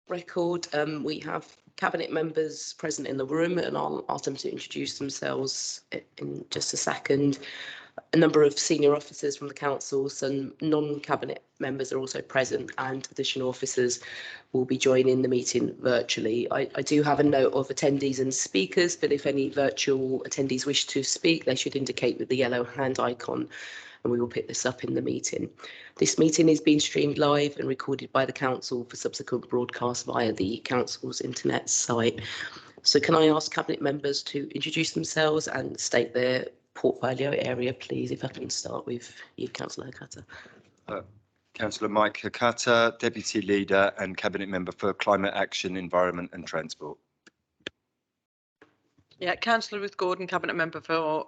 record, we have Cabinet members present in the room, and I'll ask them to introduce themselves in just a second. A number of senior officers from the council, some non-cabinet members are also present, and additional officers will be joining the meeting virtually. I do have a note of attendees and speakers, but if any virtual attendees wish to speak, they should indicate with the yellow hand icon, and we will pick this up in the meeting. This meeting is being streamed live and recorded by the council for subsequent broadcast via the council's internet site. So can I ask cabinet members to introduce themselves and state their portfolio area, please? If I can start with you, Councillor Hakata. Councillor Mike Hakata, Deputy Leader and Cabinet Member for Climate Action, Environment and Transport. Yeah, Councillor Ruth Gordon, Cabinet Member for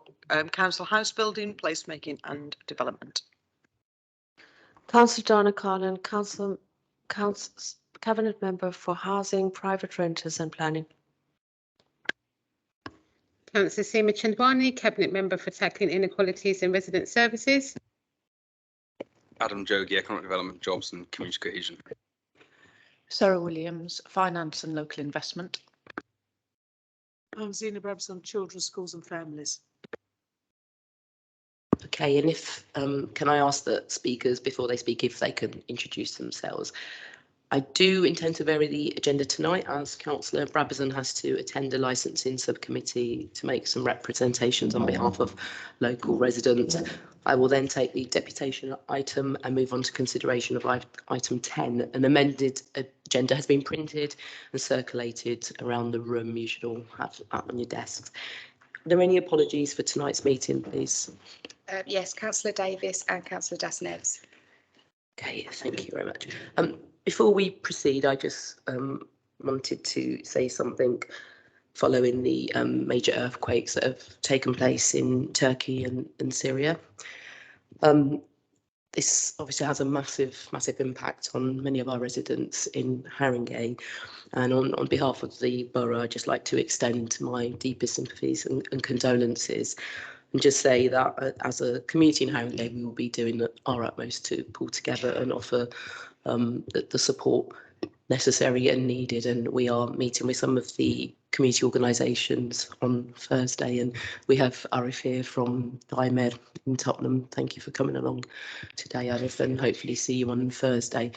Council House Building, Placemaking and Development. Councillor Donna Collin, Cabinet Member for Housing, Private Renters and Planning. Councillor Seema Chandwani, Cabinet Member for Tackling Inequalities in Resident Services. Adam Jogi, Economic Development, Jobs and Community Cohesion. Sarah Williams, Finance and Local Investment. I'm Zena Brabson, Children, Schools and Families. Okay, and if can I ask the speakers before they speak if they can introduce themselves? I do intend to vary the agenda tonight, as Councillor Brabazon has to attend a licensing subcommittee to make some representations on behalf of local residents. I will then take the deputation item and move on to consideration of item 10. An amended agenda has been printed and circulated around the room. You should all have that on your desks. Are there any apologies for tonight's meeting, please? Yes, Councillor Davis and Councillor Das-Neves. Okay, thank you very much. Before we proceed, I just wanted to say something following the major earthquakes that have taken place in Turkey and Syria. This obviously has a massive impact on many of our residents in Haringey. And on behalf of the borough, I'd just like to extend my deepest sympathies and condolences, and just say that as a community in Haringey, we will be doing our utmost to pull together and offer the support necessary and needed. And we are meeting with some of the community organisations on Thursday, and we have Arif here from IMED in Tottenham. Thank you for coming along today, Arif, and hopefully see you on Thursday.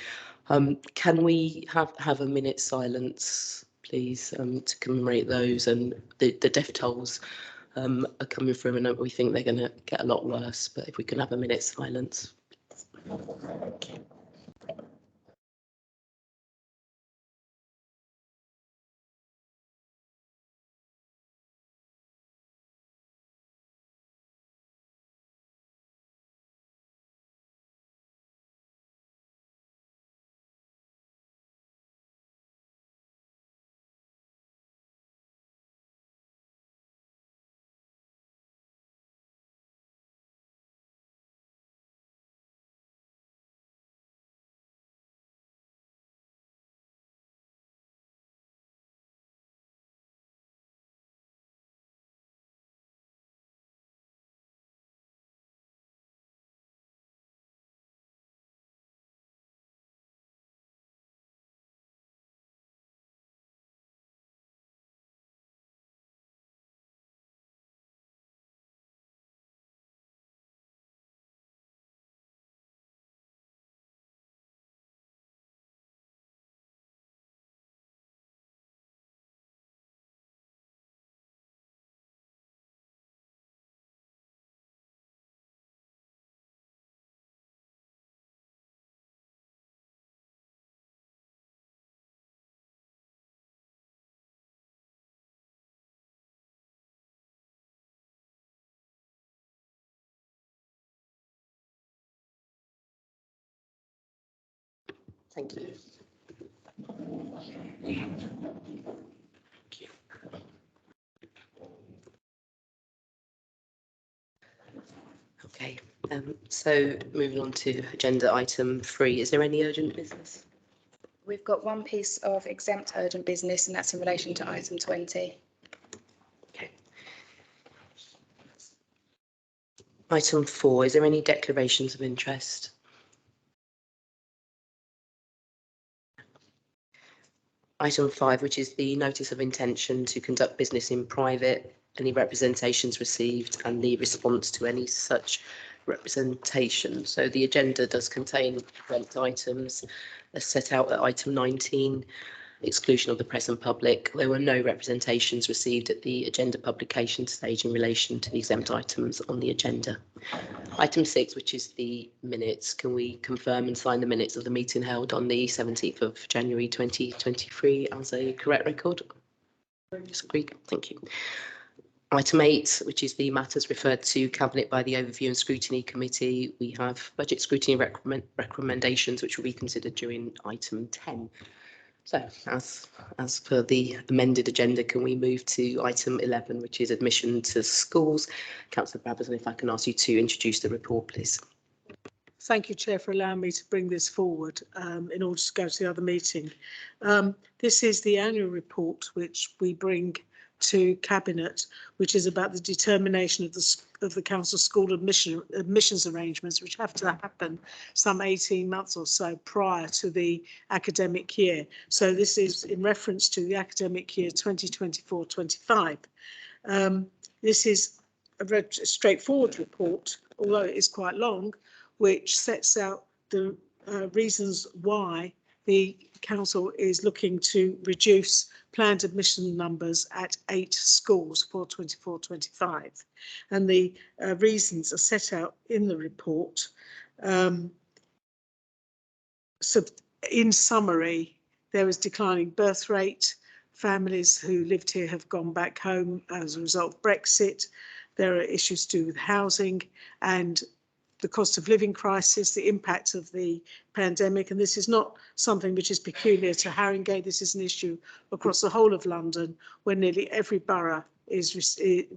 Can we have a minute's silence, please, to commemorate those? And the death tolls are coming through, and we think they're going to get a lot worse, but if we can have a minute's silence. Thank you. Okay, so moving on to agenda item 3. Is there any urgent business? We've got one piece of exempt urgent business, and that's in relation to item 20. Okay. Item 4, is there any declarations of interest? Item 5, which is the notice of intention to conduct business in private, any representations received and the response to any such representation. So the agenda does contain event items as set out at item 19, exclusion of the press and public. There were no representations received at the agenda publication stage in relation to the exempt items on the agenda. Item 6, which is the minutes. Can we confirm and sign the minutes of the meeting held on the 17th of January 2023 as a correct record? Disagree. Thank you. Item 8, which is the matters referred to Cabinet by the Overview and Scrutiny Committee. We have budget scrutiny recommendations, which will be considered during item 10. So, as per the amended agenda, can we move to item 11, which is admission to schools? Councillor Brabazon, if I can ask you to introduce the report, please. Thank you, Chair, for allowing me to bring this forward in order to go to the other meeting. This is the annual report which we bring to Cabinet, which is about the determination of the council school admissions arrangements, which have to happen some 18 months or so prior to the academic year. So this is in reference to the academic year 2024-25. This is a straightforward report, although it is quite long, which sets out the reasons why the council is looking to reduce planned admission numbers at 8 schools for 24-25. And the reasons are set out in the report. So in summary, there is declining birth rate. Families who lived here have gone back home as a result of Brexit. There are issues to do with housing and the cost of living crisis, the impact of the pandemic, and this is not something which is peculiar to Haringey. This is an issue across the whole of London, where nearly every borough is,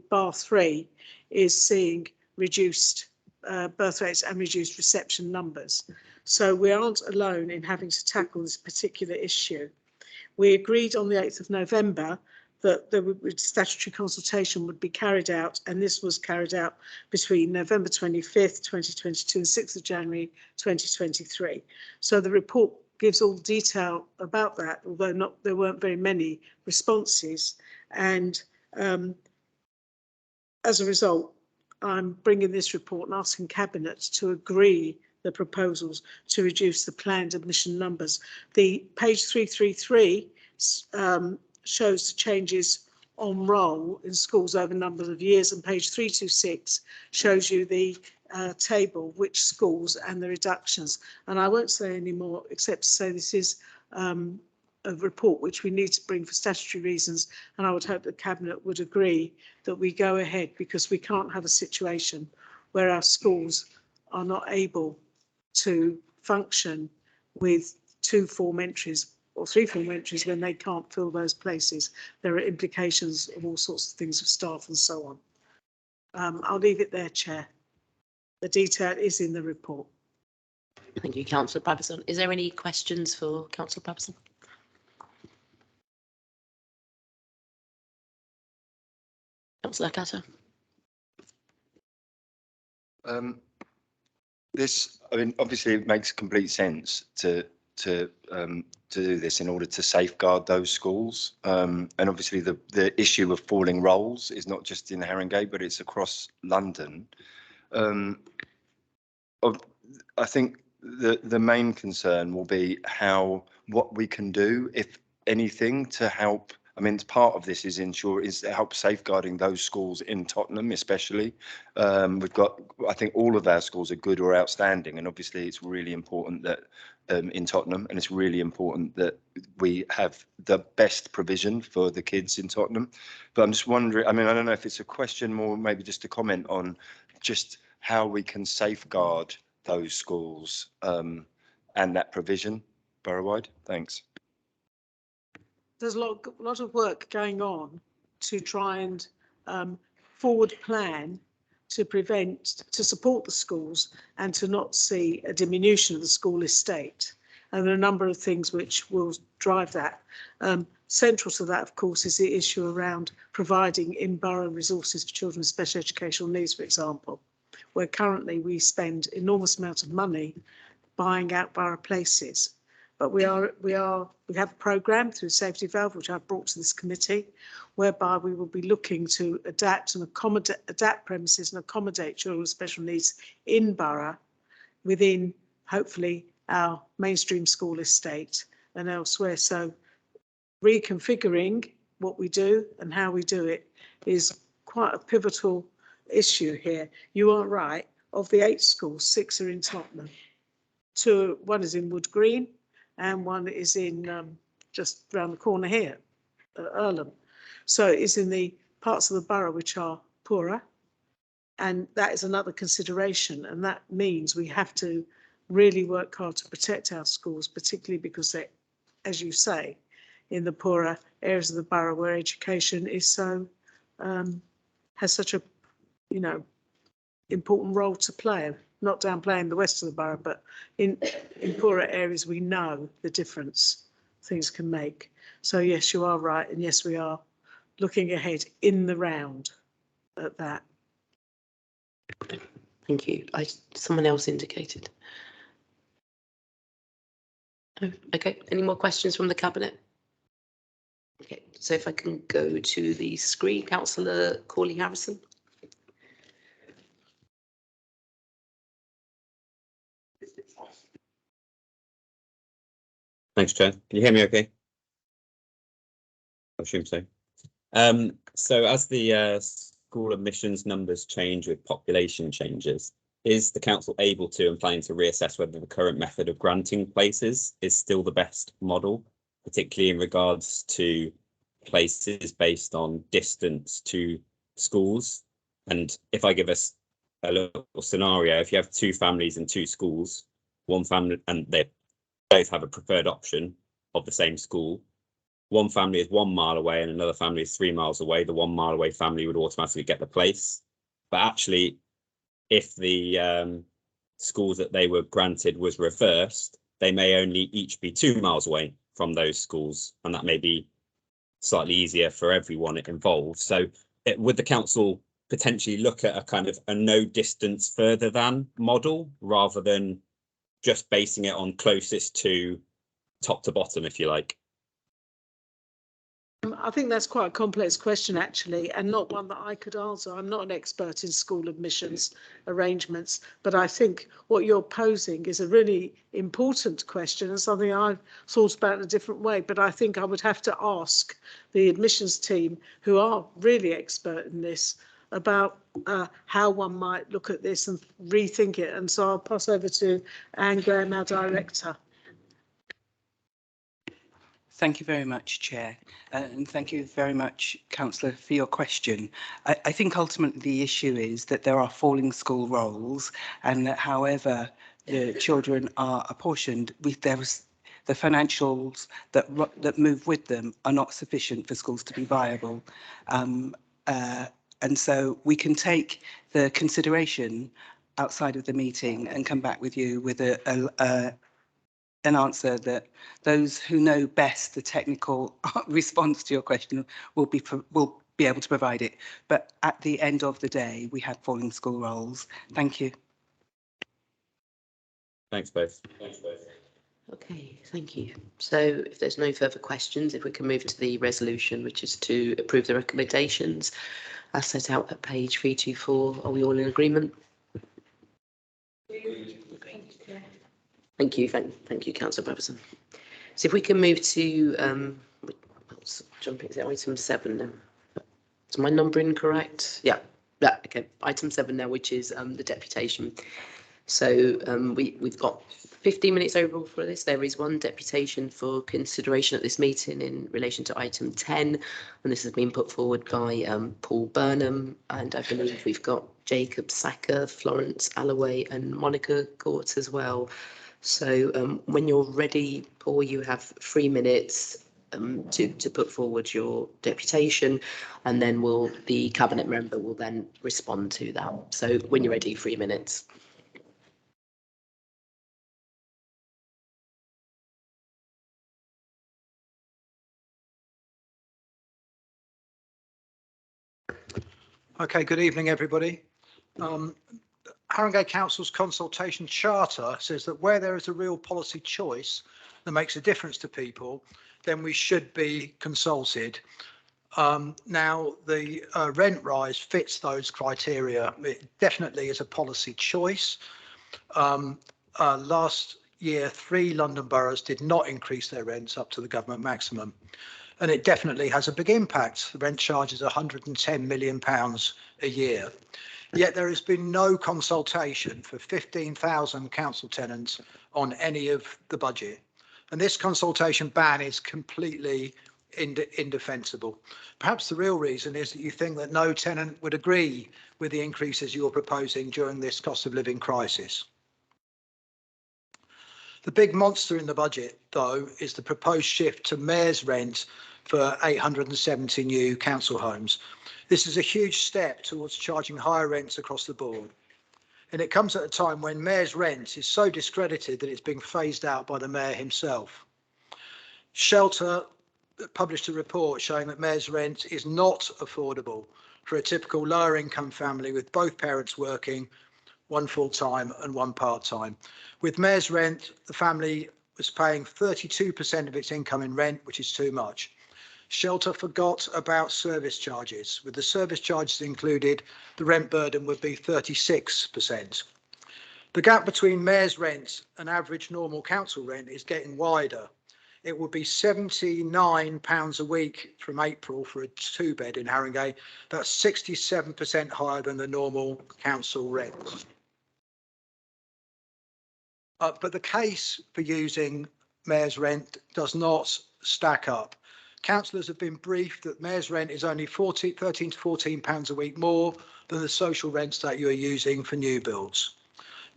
bar 3, is seeing reduced birth rates and reduced reception numbers. So we aren't alone in having to tackle this particular issue. We agreed on the 8th of November that the statutory consultation would be carried out, and this was carried out between November 25th, 2022 and 6th of January 2023. So the report gives all detail about that, although there weren't very many responses. And as a result, I'm bringing this report and asking Cabinet to agree the proposals to reduce the planned admission numbers. The page 333 shows the changes on roll in schools over numbers of years, and page 326 shows you the table, which schools and the reductions. And I won't say any more except to say this is a report which we need to bring for statutory reasons, and I would hope that Cabinet would agree that we go ahead, because we can't have a situation where our schools are not able to function with 2 form entries or 3 form entries when they can't fill those places. There are implications of all sorts of things with staff and so on. I'll leave it there, Chair. The detail is in the report. Thank you, Councillor Brabazon. Is there any questions for Councillor Brabazon? Councillor Cutter. This, I mean, obviously it makes complete sense to do this in order to safeguard those schools. And obviously the issue of falling rolls is not just in Haringey, but it's across London. I think the main concern will be what we can do, if anything, to help. I mean, part of this is to help safeguarding those schools in Tottenham, especially. We've got, I think all of our schools are good or outstanding, and obviously it's really important that in Tottenham, and it's really important that we have the best provision for the kids in Tottenham. But I'm just wondering, I mean, I don't know if it's a question, more maybe just a comment on just how we can safeguard those schools and that provision borough-wide. Thanks. There's a lot of work going on to try and forward plan to support the schools and to not see a diminution of the school estate. And there are a number of things which will drive that. Central to that, of course, is the issue around providing in-borough resources for children with special educational needs, for example, where currently we spend enormous amount of money buying out borough places. But we have a programme through Safety Valve, which I've brought to this committee, whereby we will be looking to adapt premises and accommodate children with special needs in borough within, hopefully, our mainstream school estate and elsewhere. So reconfiguring what we do and how we do it is quite a pivotal issue here. You are right, of the 8 schools, 6 are in Tottenham. One is in Wood Green and one is in just round the corner here, Earlham. So it's in the parts of the borough which are poorer, and that is another consideration, and that means we have to really work hard to protect our schools, particularly because they, as you say, in the poorer areas of the borough where education is so has such a important role to play. Not downplaying the west of the borough, but in poorer areas we know the difference things can make. So yes, you are right, and yes, we are looking ahead in the round at that. Thank you. Someone else indicated. Oh, okay, any more questions from the Cabinet? Okay, so if I can go to the screen, Councillor Corley Harrison. Thanks, Chair. Can you hear me okay? I assume so. So as the school admissions numbers change with population changes, is the council able to and planning to reassess whether the current method of granting places is still the best model, particularly in regards to places based on distance to schools? And if I give us a little scenario, if you have 2 families in 2 schools, one family, and they both have a preferred option of the same school, one family is 1 mile away and another family is 3 miles away, the 1 mile away family would automatically get the place. But actually, if the schools that they were granted was reversed, they may only each be 2 miles away from those schools, and that may be slightly easier for everyone involved. So would the council potentially look at a kind of a no distance further than model rather than just basing it on closest to top to bottom, if you like? I think that's quite a complex question, actually, and not one that I could answer. I'm not an expert in school admissions arrangements, but I think what you're posing is a really important question and something I've thought about in a different way. But I think I would have to ask the admissions team, who are really expert in this, about how one might look at this and rethink it. And so I'll pass over to Anne Graham, our director. Thank you very much, Chair, and thank you very much, Councillor, for your question. I think ultimately the issue is that there are falling school rolls, and that however the children are apportioned, the financials that move with them are not sufficient for schools to be viable. And so we can take the consideration outside of the meeting and come back with you with an answer that those who know best the technical response to your question will be able to provide it. But at the end of the day, we have falling school rolls. Thank you. Thanks both. Okay, thank you. So if there's no further questions, if we can move to the resolution, which is to approve the recommendations as set out at page 324. Are we all in agreement? Thank you, thank you, Councillor Brabazon. So if we can move to jumping to item 7 now. Is my numbering correct? Yeah, okay. Item 7 now, which is the deputation. So we've got 15 minutes overall for this. There is one deputation for consideration at this meeting in relation to item 10, and this has been put forward by Paul Burnham, and I believe we've got Jacob Sacker, Florence Alloway and Monica Gort as well. So when you're ready, Paul, you have 3 minutes to put forward your deputation, and then the cabinet member will then respond to that. So when you're ready, 3 minutes. Okay, good evening, everybody. Haringey Council's consultation charter says that where there is a real policy choice, that makes a difference to people, then we should be consulted. Now, the rent rise fits those criteria. It definitely is a policy choice. Last year, 3 London boroughs did not increase their rents up to the government maximum. And it definitely has a big impact. The rent charge is £110 million a year. Yet there has been no consultation for 15,000 council tenants on any of the budget. And this consultation ban is completely indefensible. Perhaps the real reason is that you think that no tenant would agree with the increases you're proposing during this cost of living crisis. The big monster in the budget, though, is the proposed shift to mayor's rent for 870 new council homes. This is a huge step towards charging higher rents across the board. And it comes at a time when mayor's rent is so discredited that it's being phased out by the mayor himself. Shelter published a report showing that mayor's rent is not affordable for a typical lower income family with both parents working, one full-time and one part-time. With mayor's rent, the family was paying 32% of its income in rent, which is too much. Shelter forgot about service charges. With the service charges included, the rent burden would be 36%. The gap between mayor's rent and average normal council rent is getting wider. It would be £79 a week from April for a 2-bed in Haringey. That's 67% higher than the normal council rent. But the case for using mayor's rent does not stack up. Councillors have been briefed that mayor's rent is only £13 to £14 a week more than the social rents that you are using for new builds.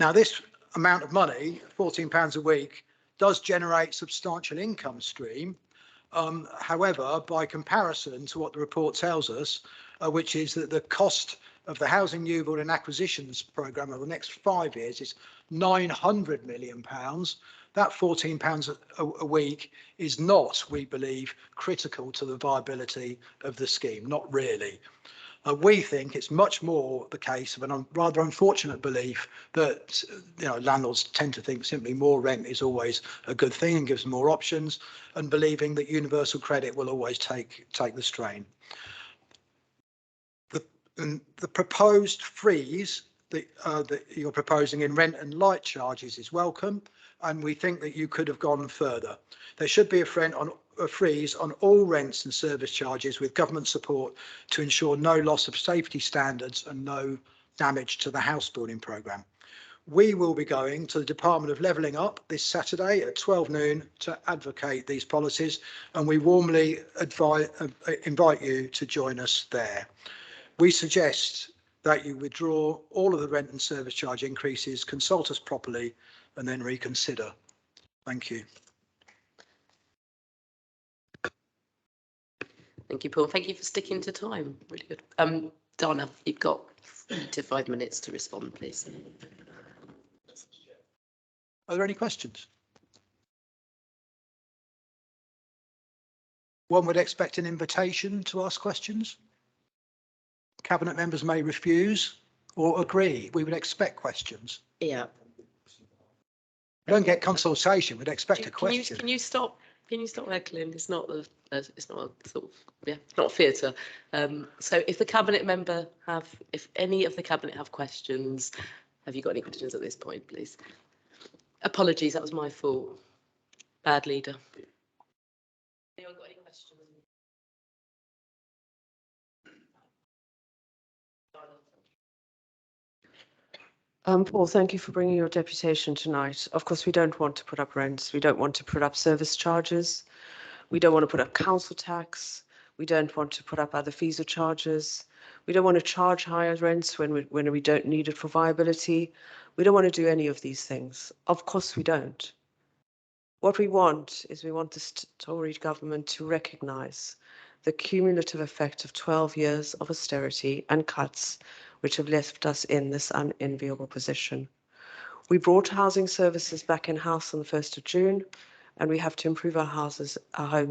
Now, this amount of money, £14 a week, does generate substantial income stream. However, by comparison to what the report tells us, which is that the cost of the housing new build and acquisitions programme over the next 5 years is £900 million. That £14 a week is not, we believe, critical to the viability of the scheme, not really. We think it's much more the case of a rather unfortunate belief that landlords tend to think simply more rent is always a good thing and gives them more options, and believing that universal credit will always take the strain. The proposed freeze that you're proposing in rent and light charges is welcome, and we think that you could have gone further. There should be a freeze on all rents and service charges with government support to ensure no loss of safety standards and no damage to the house building programme. We will be going to the Department of Levelling Up this Saturday at 12 noon to advocate these policies, and we warmly invite you to join us there. We suggest that you withdraw all of the rent and service charge increases, consult us properly, and then reconsider. Thank you. Thank you, Paul. Thank you for sticking to time. Really good. Donna, you've got 3 to 5 minutes to respond, please. Are there any questions? One would expect an invitation to ask questions. Cabinet members may refuse or agree. We would expect questions. Yeah. We don't get consultation. We'd expect a question. Can you stop heckling? It's not a sort of, it's not theatre. So if if any of the cabinet have questions, have you got any questions at this point, please? Apologies, that was my fault. Bad leader. Anyone got any questions? Paul, thank you for bringing your deputation tonight. Of course, we don't want to put up rents. We don't want to put up service charges. We don't want to put up council tax. We don't want to put up other fees or charges. We don't want to charge higher rents when we don't need it for viability. We don't want to do any of these things. Of course, we don't. What we want is the Tory government to recognise the cumulative effect of 12 years of austerity and cuts which have left us in this unenviable position. We brought housing services back in-house on the 1st of June, and we have to improve our homes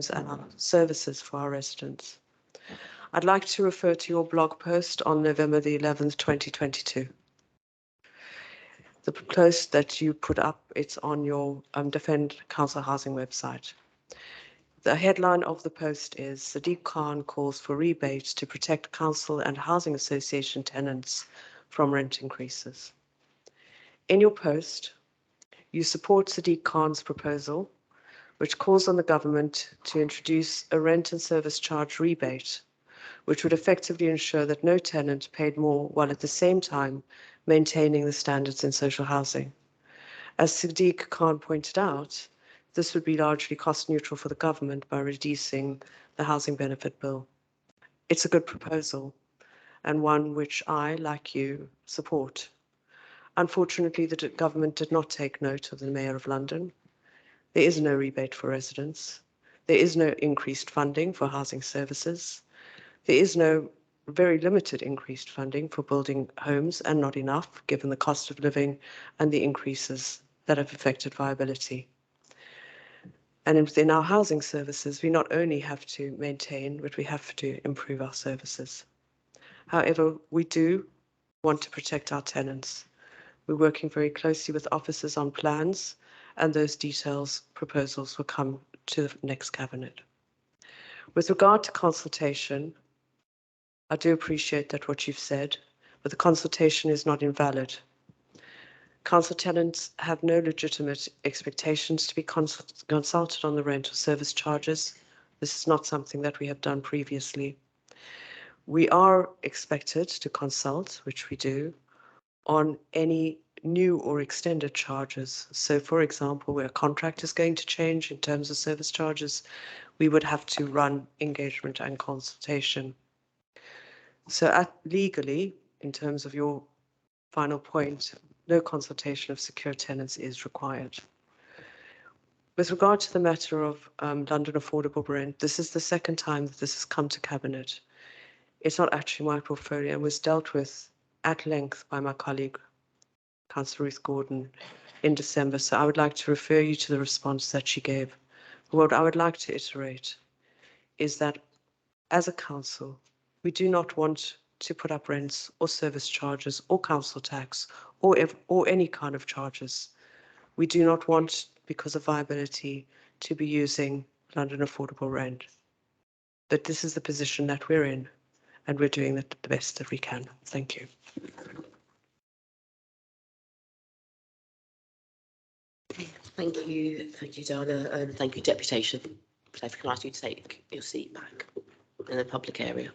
and our services for our residents. I'd like to refer to your blog post on November the 11th, 2022. The post that you put up, it's on your Defend Council Housing website. The headline of the post is Sadiq Khan calls for rebates to protect council and housing association tenants from rent increases. In your post, you support Sadiq Khan's proposal, which calls on the government to introduce a rent and service charge rebate, which would effectively ensure that no tenant paid more while at the same time maintaining the standards in social housing. As Sadiq Khan pointed out, this would be largely cost neutral for the government by reducing the housing benefit bill. It's a good proposal and one which I, like you, support. Unfortunately, the government did not take note of the Mayor of London. There is no rebate for residents. There is no increased funding for housing services. There is no very limited increased funding for building homes, and not enough given the cost of living and the increases that have affected viability. And within our housing services, we not only have to maintain, but we have to improve our services. However, we do want to protect our tenants. We're working very closely with officers on plans, and those details proposals will come to the next cabinet. With regard to consultation, I do appreciate that what you've said, but the consultation is not invalid. Council tenants have no legitimate expectations to be consulted on the rent or service charges. This is not something that we have done previously. We are expected to consult, which we do, on any new or extended charges. So, for example, where a contract is going to change in terms of service charges, we would have to run engagement and consultation. So legally, in terms of your final point, no consultation of secure tenants is required. With regard to the matter of London affordable rent, this is the second time that this has come to Cabinet. It's not actually my portfolio and was dealt with at length by my colleague, Councillor Ruth Gordon, in December. So I would like to refer you to the response that she gave. What I would like to iterate is that as a council, we do not want to put up rents or service charges or council tax or any kind of charges. We do not want, because of viability, to be using London affordable rent. But this is the position that we're in, and we're doing the best that we can. Thank you. Thank you, Dana, and thank you, Deputation. So if I can ask you to take your seat back in the public area.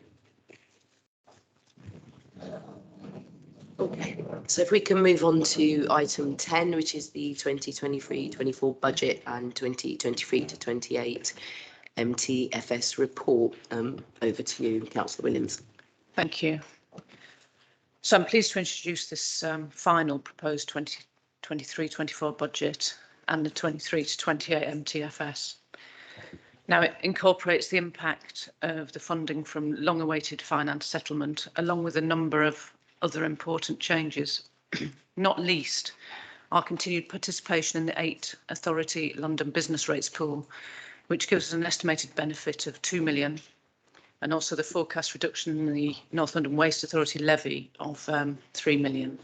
Okay, so if we can move on to item 10, which is the 2023-24 budget and 2023 to 28 MTFS report. Over to you, Councillor Williams. Thank you. So I'm pleased to introduce this final proposed 2023-24 budget and the 23 to 28 MTFS. Now, it incorporates the impact of the funding from long-awaited finance settlement, along with a number of other important changes, not least our continued participation in the 8 Authority London Business Rates Pool, which gives us an estimated benefit of 2 million, and also the forecast reduction in the North London Waste Authority levy of 3 million.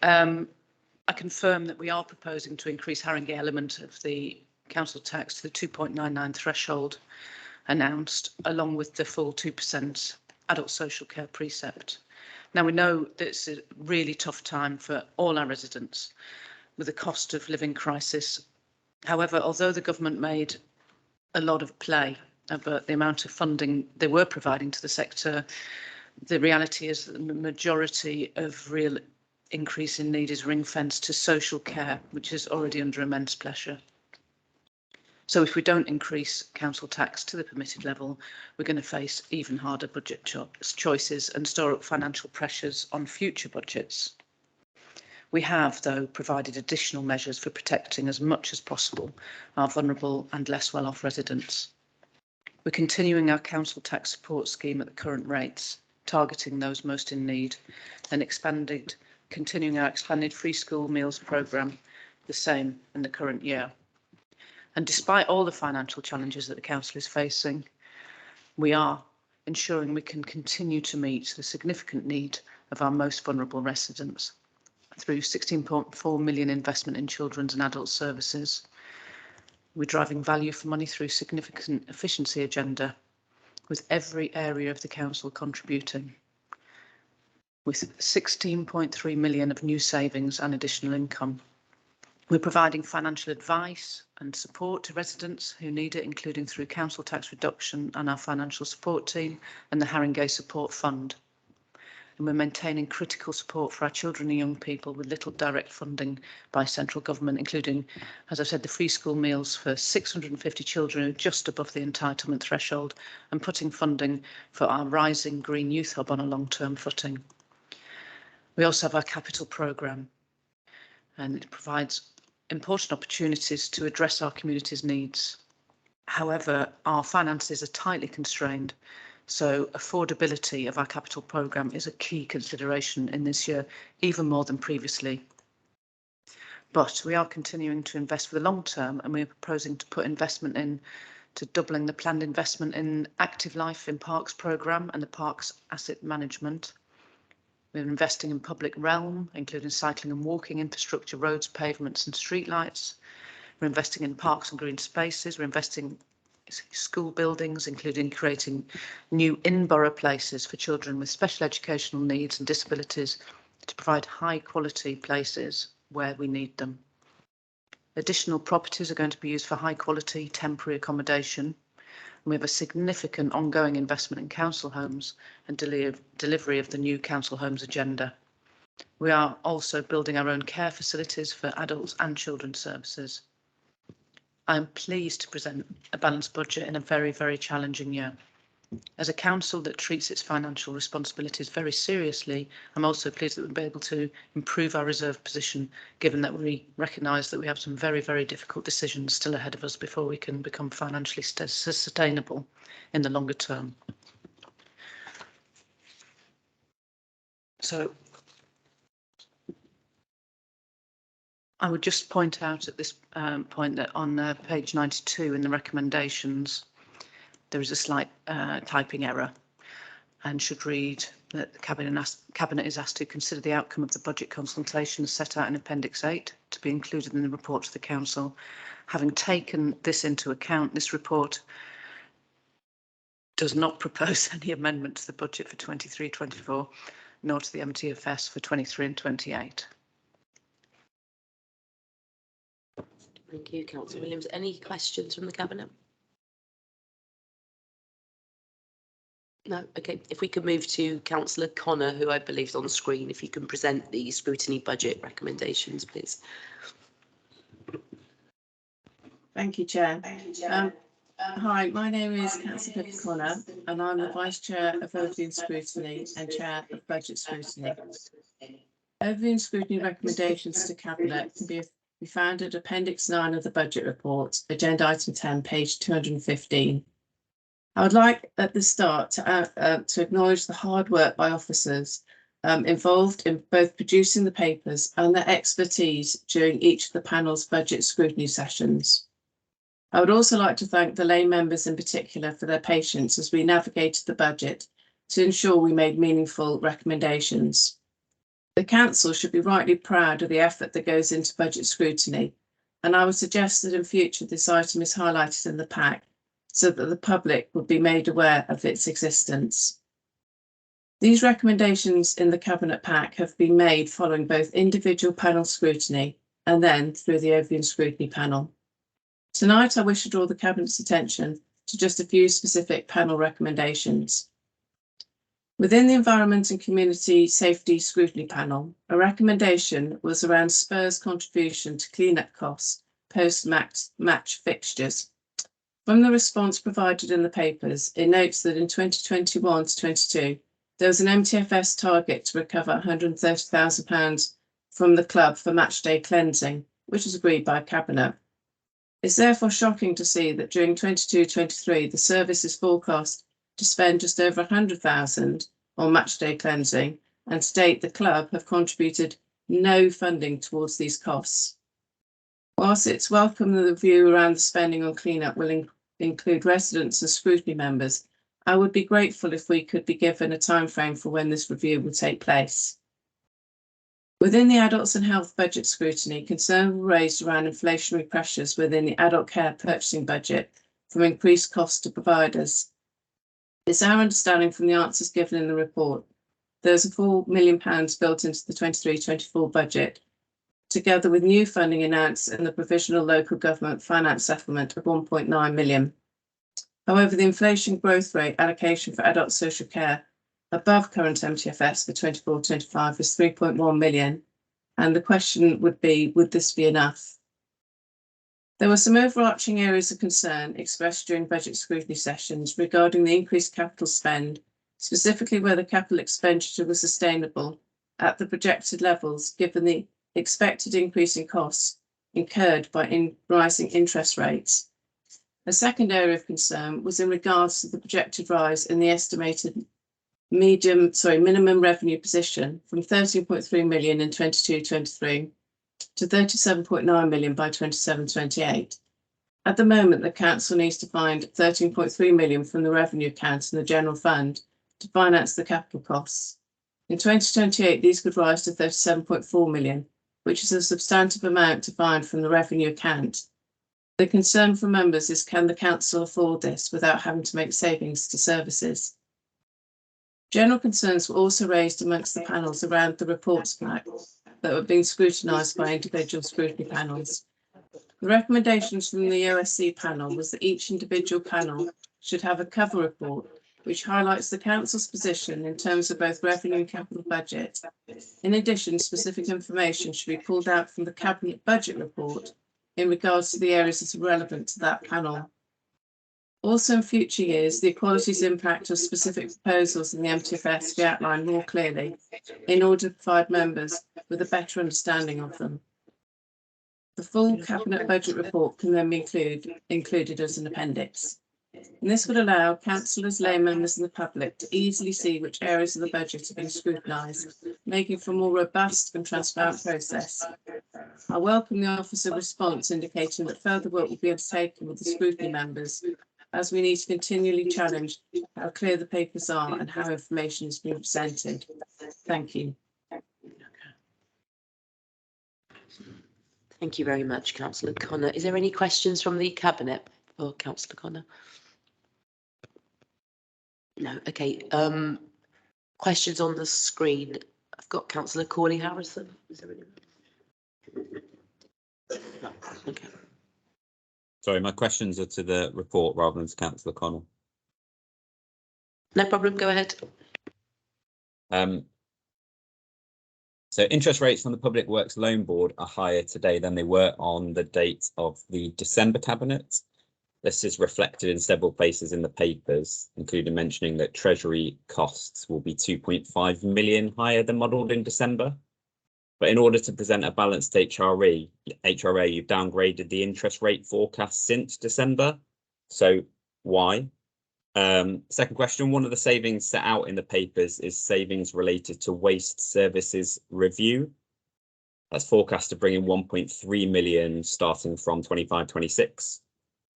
I confirm that we are proposing to increase Haringey element of the council tax to the 2.99 threshold announced, along with the full 2% adult social care precept. Now, we know that it's a really tough time for all our residents with the cost of living crisis. However, although the government made a lot of play about the amount of funding they were providing to the sector, the reality is that the majority of real increase in need is ring-fenced to social care, which is already under immense pressure. So if we don't increase council tax to the permitted level, we're going to face even harder budget choices and store up financial pressures on future budgets. We have, though, provided additional measures for protecting as much as possible our vulnerable and less well-off residents. We're continuing our council tax support scheme at the current rates, targeting those most in need, and continuing our expanded free school meals programme, the same in the current year. And despite all the financial challenges that the council is facing, we are ensuring we can continue to meet the significant need of our most vulnerable residents. through 16.4 million investment in children's and adult services. We're driving value for money through significant efficiency agenda, with every area of the council contributing, with 16.3 million of new savings and additional income. We're providing financial advice and support to residents who need it, including through council tax reduction and our financial support team and the Haringey Support Fund. And we're maintaining critical support for our children and young people with little direct funding by central government, including, as I've said, the free school meals for 650 children who are just above the entitlement threshold, and putting funding for our Rising Green Youth Hub on a long-term footing. We also have our capital programme, and it provides important opportunities to address our community's needs. However, our finances are tightly constrained, so affordability of our capital programme is a key consideration in this year, even more than previously. But we are continuing to invest for the long term, and we're proposing to put investment in to doubling the planned investment in Active Life in Parks programme and the Parks Asset Management. We're investing in public realm, including cycling and walking infrastructure, roads, pavements and streetlights. We're investing in parks and green spaces. We're investing school buildings, including creating new in-borough places for children with special educational needs and disabilities to provide high quality places where we need them. Additional properties are going to be used for high quality temporary accommodation. And we have a significant ongoing investment in council homes and delivery of the new council homes agenda. We are also building our own care facilities for adults and children's services. I am pleased to present a balanced budget in a very, very challenging year. As a council that treats its financial responsibilities very seriously, I'm also pleased that we'll be able to improve our reserve position, given that we recognise that we have some very, very difficult decisions still ahead of us before we can become financially sustainable in the longer term. So I would just point out at this point that on page 92 in the recommendations, there is a slight typing error, and should read that the Cabinet is asked to consider the outcome of the budget consultation as set out in Appendix 8 to be included in the report to the Council. Having taken this into account, this report does not propose any amendment to the budget for 23-24, nor to the MTFS for 23 and 28. Thank you, Councillor Williams. Any questions from the Cabinet? No, okay. If we could move to Councillor Connor, who I believe is on screen, if you can present the scrutiny budget recommendations, please. Thank you, Chair. Hi, my name is Councillor Pippa Connor, and I'm the Vice Chair of Overview and Scrutiny and Chair of Budget Scrutiny. Overview and Scrutiny recommendations to Cabinet can be found at Appendix 9 of the Budget Report, Agenda Item 10, page 215. I would like at the start to acknowledge the hard work by officers involved in both producing the papers and their expertise during each of the panel's budget scrutiny sessions. I would also like to thank the lay members in particular for their patience as we navigated the budget to ensure we made meaningful recommendations. The Council should be rightly proud of the effort that goes into budget scrutiny, and I would suggest that in future this item is highlighted in the pack so that the public would be made aware of its existence. These recommendations in the Cabinet pack have been made following both individual panel scrutiny and then through the Overview and Scrutiny panel. Tonight I wish to draw the Cabinet's attention to just a few specific panel recommendations. Within the Environment and Community Safety Scrutiny panel, a recommendation was around Spurs' contribution to clean-up costs post-match fixtures. From the response provided in the papers, it notes that in 2021 to 22, there was an MTFS target to recover £130,000 from the club for matchday cleansing, which was agreed by Cabinet. It's therefore shocking to see that during 22-23, the service is forecast to spend just over £100,000 on matchday cleansing, and to date the club have contributed no funding towards these costs. Whilst it's welcome that the view around the spending on clean-up will include residents and scrutiny members, I would be grateful if we could be given a timeframe for when this review will take place. Within the adults and health budget scrutiny, concerns were raised around inflationary pressures within the adult care purchasing budget from increased costs to providers. It's our understanding from the answers given in the report, there's a £4 million built into the 23-24 budget, together with new funding announced in the provisional local government finance settlement of 1.9 million. However, the inflation growth rate allocation for adult social care above current MTFS for 24-25 is 3.1 million. And the question would be, would this be enough? There were some overarching areas of concern expressed during budget scrutiny sessions regarding the increased capital spend, specifically whether capital expenditure was sustainable at the projected levels, given the expected increase in costs incurred by rising interest rates. A second area of concern was in regards to the projected rise in the estimated minimum revenue position from 13.3 million in 22-23 to 37.9 million by 27-28. At the moment, the council needs to find 13.3 million from the revenue account in the general fund to finance the capital costs. In 2028, these could rise to 37.4 million, which is a substantive amount to find from the revenue account. The concern for members is, can the council afford this without having to make savings to services? General concerns were also raised amongst the panels around the reports pack that were being scrutinised by individual scrutiny panels. The recommendations from the OSC panel was that each individual panel should have a cover report which highlights the council's position in terms of both revenue and capital budget. In addition, specific information should be pulled out from the cabinet budget report in regards to the areas that are relevant to that panel. Also in future years, the equalities impact of specific proposals in the MTFS be outlined more clearly in order to provide members with a better understanding of them. The full cabinet budget report can then be included as an appendix. And this would allow councillors, lay members and the public to easily see which areas of the budget have been scrutinised, making for a more robust and transparent process. I welcome the officer response indicating that further work will be undertaken with the scrutiny members, as we need to continually challenge how clear the papers are and how information is being presented. Thank you. Thank you very much, Councillor Connor. Is there any questions from the Cabinet for Councillor Connor? No, okay. Questions on the screen. I've got Councillor Corley Harrison. Is there any? No. Okay. Sorry, my questions are to the report rather than to Councillor Connell. No problem, go ahead. So interest rates from the Public Works Loan Board are higher today than they were on the date of the December Cabinet. This is reflected in several places in the papers, including mentioning that Treasury costs will be 2.5 million higher than modelled in December. But in order to present a balanced HRA, you've downgraded the interest rate forecast since December. So why? Second question, one of the savings set out in the papers is savings related to waste services review. That's forecast to bring in 1.3 million starting from 25-26.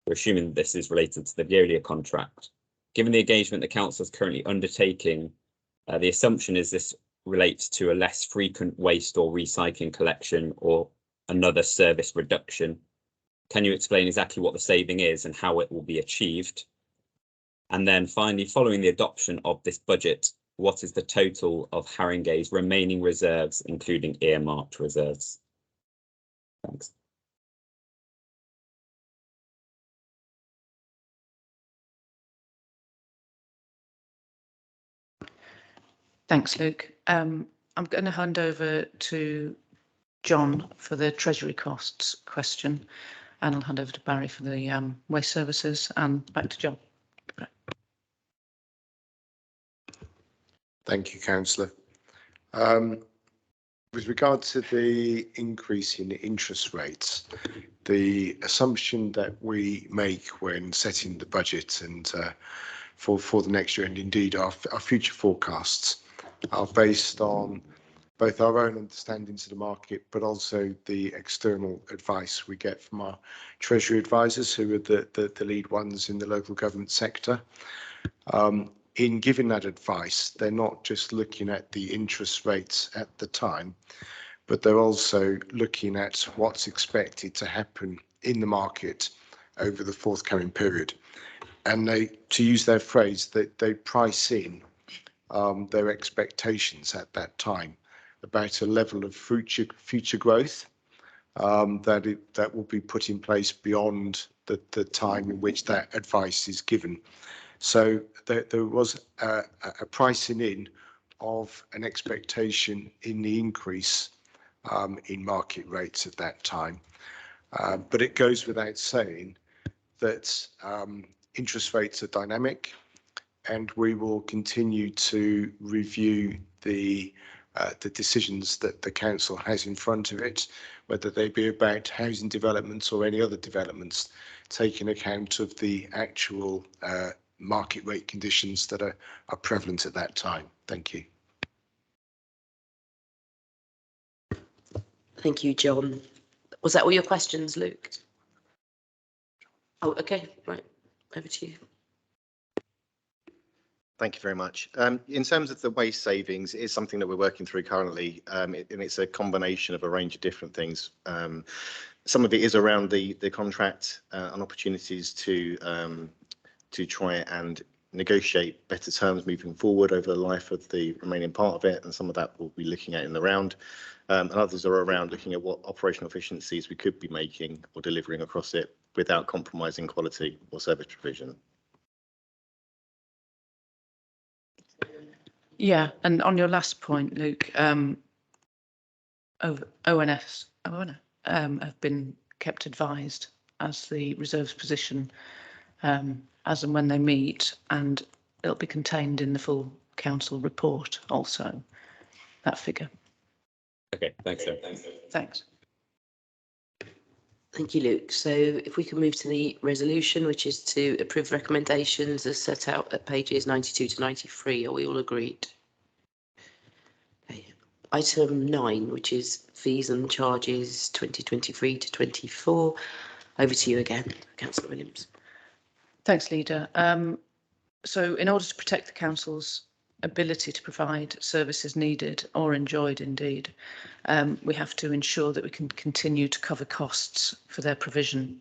We're assuming that this is related to the Veolia contract. Given the engagement the council is currently undertaking, the assumption is this relates to a less frequent waste or recycling collection or another service reduction. Can you explain exactly what the saving is and how it will be achieved? And then finally, following the adoption of this budget, what is the total of Haringey's remaining reserves, including earmarked reserves? Thanks. Thanks, Luke. I'm going to hand over to John for the Treasury costs question, and I'll hand over to Barry for the waste services, and back to John. Thank you, Councillor. With regard to the increase in interest rates, the assumption that we make when setting the budget and for the next year, and indeed our future forecasts, are based on both our own understandings of the market, but also the external advice we get from our Treasury advisors, who are the lead ones in the local government sector. In giving that advice, they're not just looking at the interest rates at the time, but they're also looking at what's expected to happen in the market over the forthcoming period. And they, to use their phrase, they price in their expectations at that time about a level of future growth that will be put in place beyond the time in which that advice is given. So there was a pricing in of an expectation in the increase in market rates at that time. But it goes without saying that interest rates are dynamic, and we will continue to review the decisions that the council has in front of it, whether they be about housing developments or any other developments, taking account of the actual market rate conditions that are prevalent at that time. Thank you. Thank you, John. Was that all your questions, Luke? Oh, okay, right, over to you. Thank you very much. In terms of the waste savings, it is something that we're working through currently, and it's a combination of a range of different things. Some of it is around the contract and opportunities to try and negotiate better terms moving forward over the life of the remaining part of it, and some of that we'll be looking at in the round. And others are around looking at what operational efficiencies we could be making or delivering across it without compromising quality or service provision. Yeah, and on your last point, Luke, ONS have been kept advised as the reserves position as and when they meet, and it'll be contained in the full council report also, that figure. Okay, thanks, sir. Thanks. Thank you, Luke. So if we can move to the resolution, which is to approve recommendations as set out at pages 92 to 93. Are we all agreed? Okay. Item 9, which is fees and charges 2023 to 24. Over to you again, Councillor Williams. Thanks, Leader. So in order to protect the council's ability to provide services needed or enjoyed indeed, we have to ensure that we can continue to cover costs for their provision.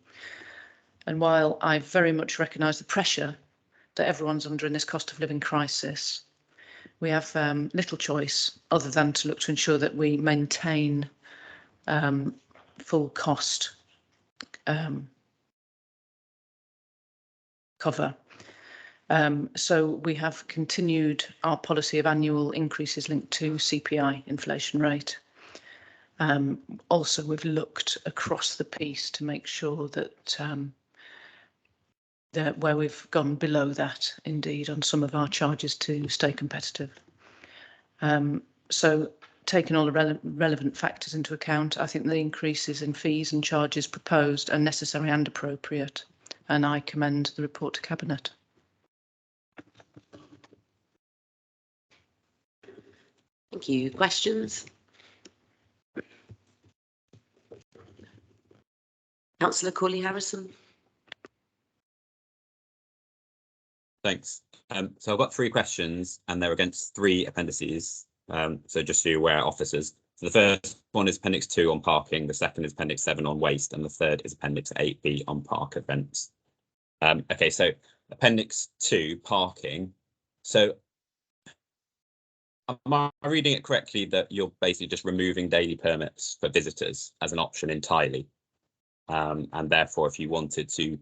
And while I very much recognise the pressure that everyone's under in this cost of living crisis, we have little choice other than to look to ensure that we maintain full cost cover. So we have continued our policy of annual increases linked to CPI inflation rate. Also, we've looked across the piece to make sure that where we've gone below that, indeed, on some of our charges to stay competitive. So taking all the relevant factors into account, I think the increases in fees and charges proposed are necessary and appropriate, and I commend the report to Cabinet. Thank you. Questions? Councillor Corley-Harrison. Thanks. So I've got 3 questions, and they're against 3 appendices. So just so you're aware, officers. So the first one is Appendix 2 on parking, the second is Appendix 7 on waste, and the third is Appendix 8B on park events. Okay, so Appendix 2, parking. So am I reading it correctly that you're basically just removing daily permits for visitors as an option entirely? And therefore, if you wanted to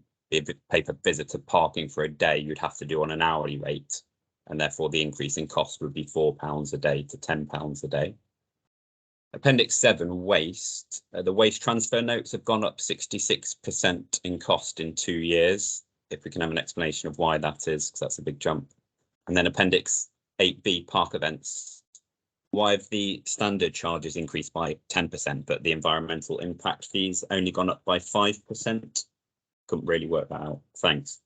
pay for visitor parking for a day, you'd have to do on an hourly rate, and therefore the increase in cost would be £4 a day to £10 a day. Appendix 7, waste. The waste transfer notes have gone up 66% in cost in 2 years. If we can have an explanation of why that is, because that's a big jump. And then Appendix 8B, park events. Why have the standard charges increased by 10%, but the environmental impact fees only gone up by 5%? Couldn't really work that out. Thanks.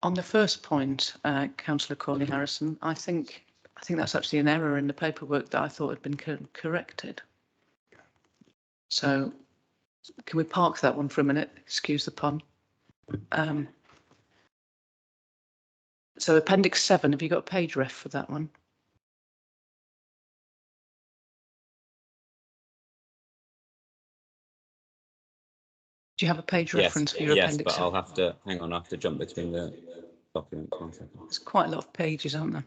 On the first point, Councillor Corley Harrison, I think that's actually an error in the paperwork that I thought had been corrected. So can we park that one for a minute? Excuse the pun. So Appendix 7, have you got a page ref for that one? Do you have a page reference for your appendix? Yes, but I'll have to, hang on, I have to jump between the documents. 1 second. There's quite a lot of pages, aren't there?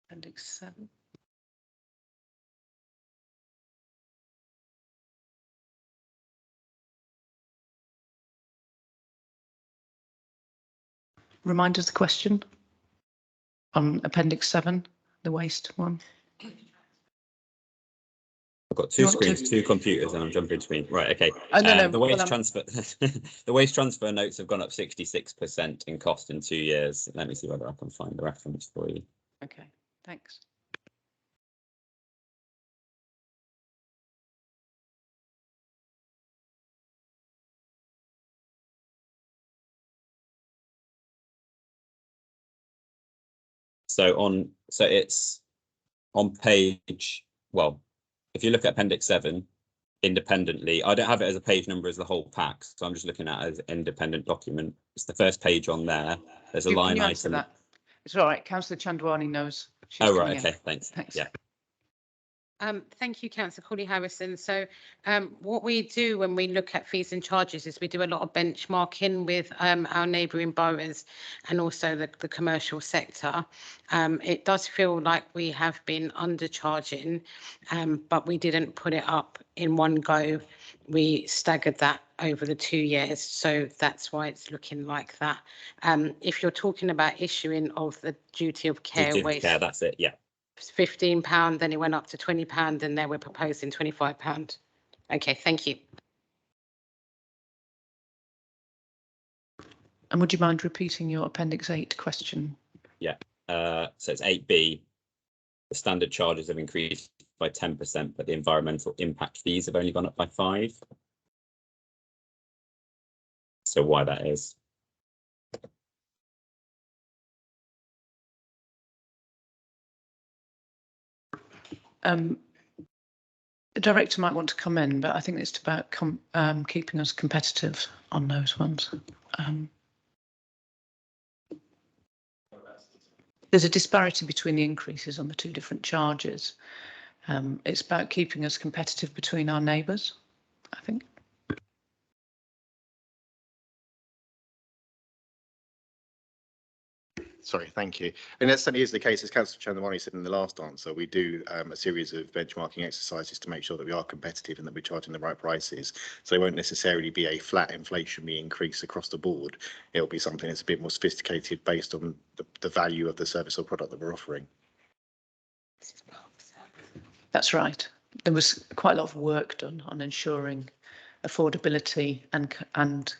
Appendix 7. Remind us the question on Appendix 7, the waste one. I've got two screens, two computers, and I'm jumping between. Right, okay. No, the waste transfer, the waste transfer notes have gone up 66% in cost in 2 years. Let me see whether I can find the reference for you. Okay, thanks. So it's on page, well, if you look at Appendix 7 independently, I don't have it as a page number as the whole pack, so I'm just looking at it as an independent document. It's the first page on there. There's a line item. That? It's all right. Councillor Chandwani knows. She's oh, right. Okay. Thanks. Yeah. Thank you, Councillor Corley Harrison. So what we do when we look at fees and charges is we do a lot of benchmarking with our neighbouring boroughs and also the commercial sector. It does feel like we have been undercharging, but we didn't put it up in one go. We staggered that over the 2 years, so that's why it's looking like that. If you're talking about issuing of the duty of care waste, that's it. Yeah. £15, then it went up to £20, and now we're proposing £25. Okay, thank you. And would you mind repeating your Appendix 8 question? Yeah, so it's 8B. The standard charges have increased by 10%, but the environmental impact fees have only gone up by 5%. So why that is? The director might want to come in, but I think it's about keeping us competitive on those ones. There's a disparity between the increases on the two different charges. It's about keeping us competitive between our neighbours, I think. Sorry, thank you. And that certainly is the case, as Councillor Chandwani said in the last answer. We do a series of benchmarking exercises to make sure that we are competitive and that we're charging the right prices. So it won't necessarily be a flat inflationary increase across the board. It'll be something that's a bit more sophisticated based on the value of the service or product that we're offering. That's right. There was quite a lot of work done on ensuring affordability and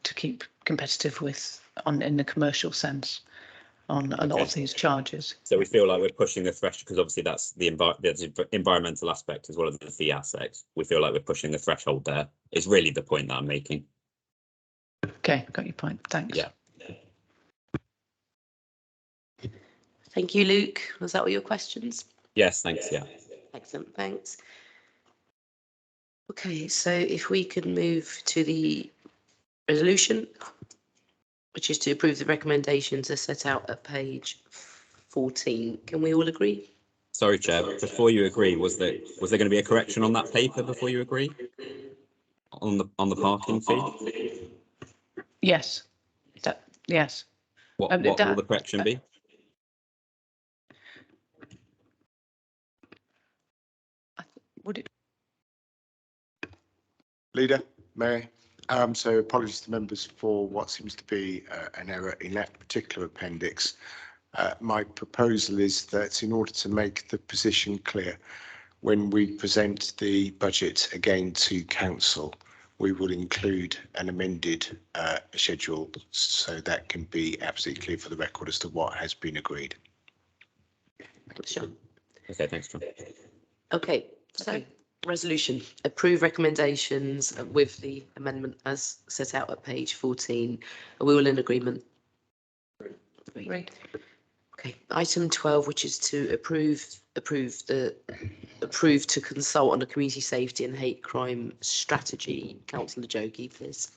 to keep competitive with in the commercial sense on a lot of these charges. So we feel like we're pushing the threshold because obviously that's the environmental aspect as well as the fee aspect. We feel like we're pushing the threshold there. Is really the point that I'm making. Okay, got your point. Thanks. Yeah. Thank you, Luke. Was that all your questions? Yes, thanks. Yeah. Excellent, thanks. Okay, so if we could move to the resolution, which is to approve the recommendations as set out at page 14. Can we all agree? Sorry, Chair. Before you agree, was there going to be a correction on that paper before you agree on the parking fee? Yes. Yes. What will the correction be? Would it? Leader, Mayor. So apologies to members for what seems to be an error in that particular appendix. My proposal is that in order to make the position clear, when we present the budget again to council, we will include an amended schedule so that can be absolutely clear for the record as to what has been agreed. Thanks, John. Okay, thanks, John. Okay, so Resolution, approve recommendations with the amendment as set out at page 14. Are we all in agreement? Agreed. Okay, item 12, which is to approve to consult on the community safety and hate crime strategy. Councillor Jogee, please.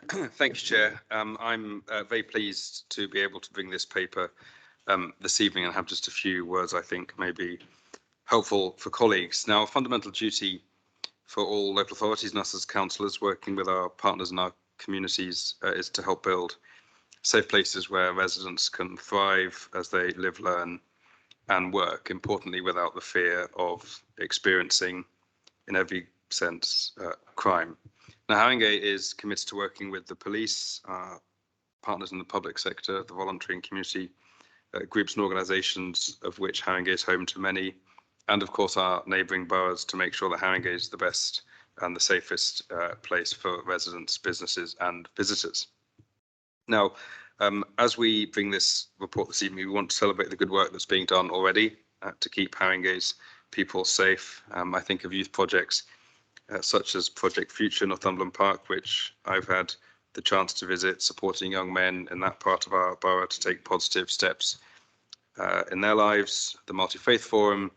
Thank you, Chair. I'm very pleased to be able to bring this paper this evening and have just a few words I think may be helpful for colleagues. Now, a fundamental duty for all local authorities and us as councillors working with our partners in our communities is to help build safe places where residents can thrive as they live, learn and work, importantly without the fear of experiencing, in every sense, crime. Now, Haringey is committed to working with the police, partners in the public sector, the voluntary and community groups and organisations, of which Haringey is home to many, and of course our neighbouring boroughs, to make sure that Haringey is the best and the safest place for residents, businesses and visitors. Now, as we bring this report this evening, we want to celebrate the good work that's being done already to keep Haringey's people safe. I think of youth projects such as Project Future Northumberland Park, which I've had the chance to visit, supporting young men in that part of our borough to take positive steps in their lives. The Multi-Faith Forum,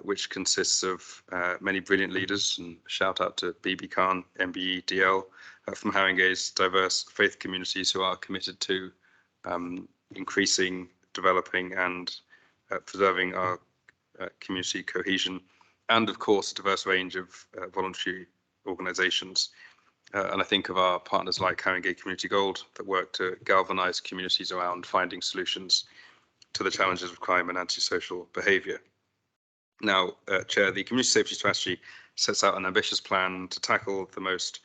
which consists of many brilliant leaders, and shout out to BB Khan, MBE, DL, from Haringey's diverse faith communities who are committed to increasing, developing and preserving our community cohesion, and of course a diverse range of voluntary organisations. And I think of our partners like Haringey Community Gold that work to galvanise communities around finding solutions to the challenges of crime and antisocial behaviour. Now, Chair, the Community Safety Strategy sets out an ambitious plan to tackle the most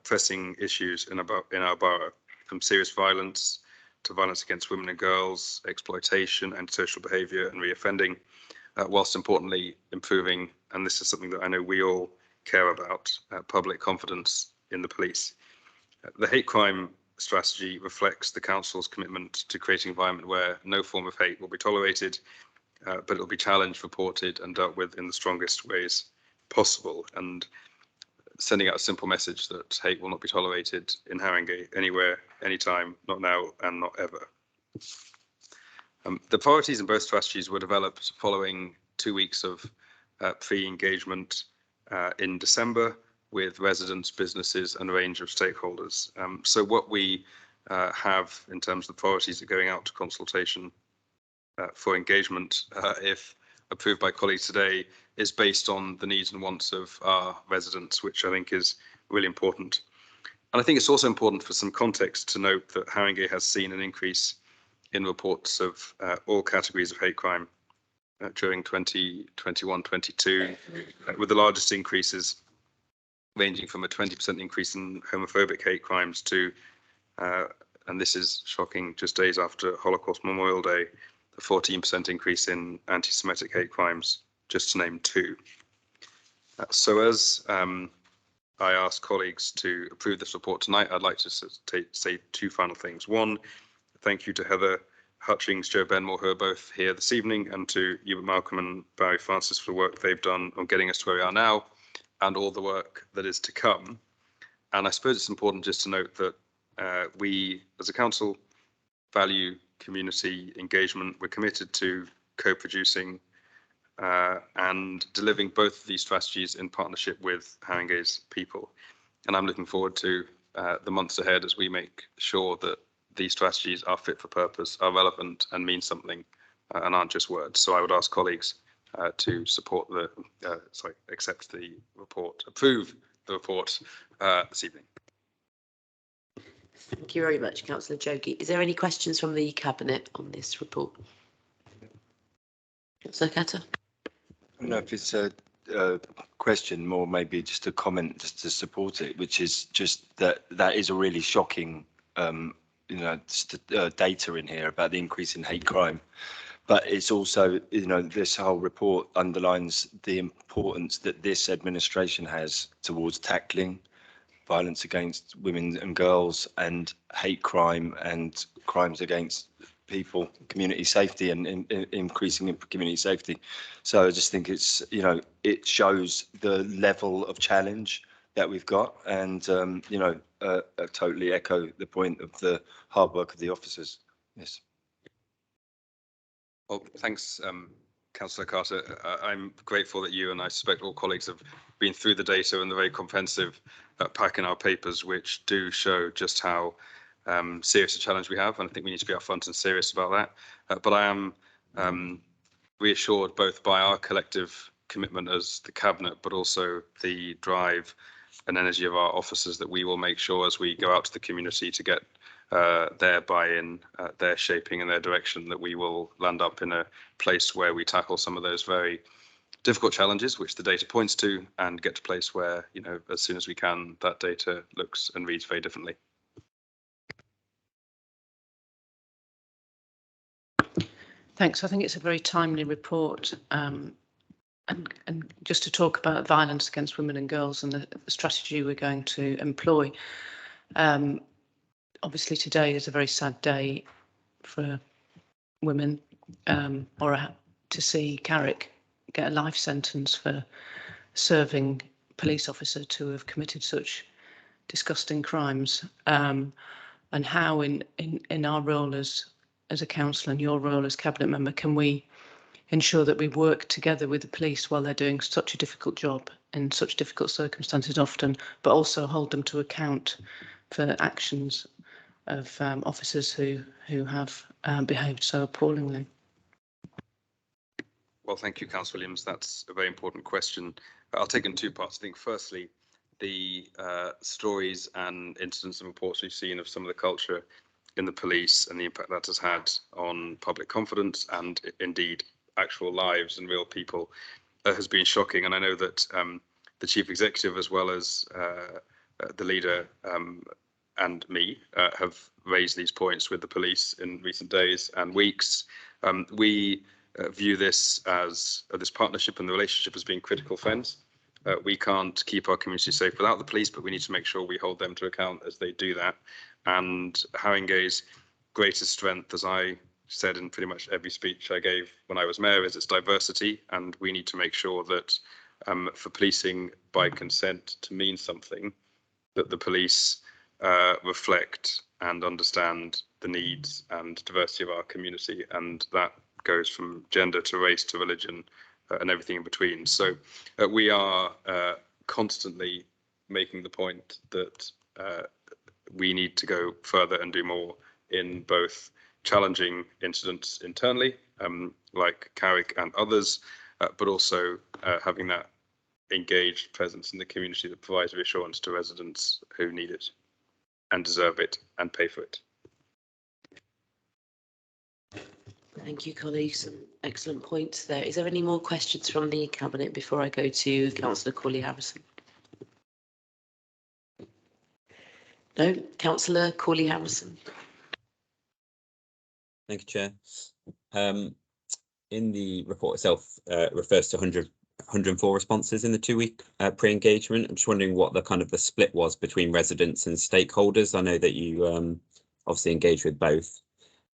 pressing issues in our borough, from serious violence to violence against women and girls, exploitation, antisocial behaviour and reoffending, whilst importantly improving, and this is something that I know we all care about, public confidence in the police. The hate crime strategy reflects the Council's commitment to creating an environment where no form of hate will be tolerated, but it will be challenged, reported and dealt with in the strongest ways possible, and sending out a simple message that hate will not be tolerated in Haringey, anywhere, anytime, not now and not ever. The priorities in both strategies were developed following 2 weeks of pre-engagement in December with residents, businesses and a range of stakeholders. So what we have in terms of the priorities that are going out to consultation for engagement, if approved by colleagues today, is based on the needs and wants of our residents, which I think is really important. And I think it's also important for some context to note that Haringey has seen an increase in reports of all categories of hate crime during 2021-22, with the largest increases ranging from a 20% increase in homophobic hate crimes to, and this is shocking, just days after Holocaust Memorial Day, a 14% increase in anti-Semitic hate crimes, just to name two. So as I ask colleagues to approve this report tonight, I'd like to say two final things. One, thank you to Heather Hutchings, Joe Benmore, who are both here this evening, and to Hubert Malcolm and Barry Francis for the work they've done on getting us to where we are now, and all the work that is to come. And I suppose it's important just to note that we, as a council, value community engagement. We're committed to co-producing and delivering both of these strategies in partnership with Haringey's people. And I'm looking forward to the months ahead as we make sure that these strategies are fit for purpose, are relevant and mean something and aren't just words. So I would ask colleagues to support the, accept the report, approve the report this evening. Thank you very much, Councillor Jogee. Is there any questions from the Cabinet on this report? Councillor Catter? I don't know if it's a question, more maybe just a comment just to support it, which is just that is a really shocking, data in here about the increase in hate crime. But it's also, this whole report underlines the importance that this administration has towards tackling violence against women and girls and hate crime and crimes against people, community safety and increasing in community safety. So I just think it's, you know, it shows the level of challenge that we've got, and you know, I totally echo the point of the hard work of the officers. Yes. Well, thanks, Councillor Carter. I'm grateful that you and I suspect all colleagues have been through the data and the very comprehensive pack in our papers, which do show just how serious a challenge we have, and I think we need to be upfront and serious about that. But I am reassured both by our collective commitment as the Cabinet, but also the drive and energy of our officers that we will make sure as we go out to the community to get their buy-in, their shaping and their direction, that we will land up in a place where we tackle some of those very difficult challenges which the data points to, and get to a place where, you know, as soon as we can, that data looks and reads very differently. Thanks. I think it's a very timely report. And just to talk about violence against women and girls and the strategy we're going to employ. Obviously, today is a very sad day for women, to see Carrick get a life sentence for serving police officers who have committed such disgusting crimes, and how in our role as a council and your role as cabinet member can we ensure that we work together with the police while they're doing such a difficult job in such difficult circumstances often, but also hold them to account for actions of officers who have behaved so appallingly. Well, thank you, Councillor Williams. That's a very important question. I'll take it in two parts. I think firstly, the stories and incidents and reports we've seen of some of the culture in the police and the impact that has had on public confidence and indeed actual lives and real people has been shocking. And I know that the Chief Executive, as well as the leader and me, have raised these points with the police in recent days and weeks. We view this as this partnership and the relationship as being critical friends. We can't keep our community safe without the police, but we need to make sure we hold them to account as they do that. And Haringey's greatest strength, as I said in pretty much every speech I gave when I was mayor, is its diversity. And we need to make sure that for policing by consent to mean something, that the police reflect and understand the needs and diversity of our community. And that goes from gender to race to religion and everything in between. So we are constantly making the point that we need to go further and do more in both challenging incidents internally, like Carrick and others, but also having that engaged presence in the community that provides reassurance to residents who need it and deserve it and pay for it. Thank you, colleagues. Excellent points there. Is there any more questions from the Cabinet before I go to Councillor Corley-Harrison? No, Councillor Corley-Harrison. Thank you, Chair. In the report itself, refers to 104 responses in the 2-week pre-engagement. I'm just wondering what the kind of the split was between residents and stakeholders. I know that you obviously engage with both.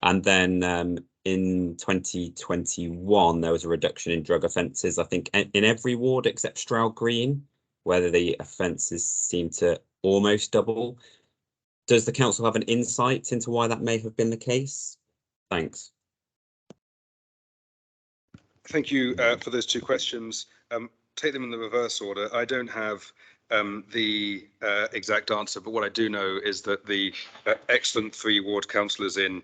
And then in 2021, there was a reduction in drug offences, I think, in every ward except Stroud Green, where the offences seem to almost double. Does the council have an insight into why that may have been the case? Thanks. Thank you for those two questions. Take them in the reverse order. I don't have the exact answer, but what I do know is that the excellent 3 ward councillors in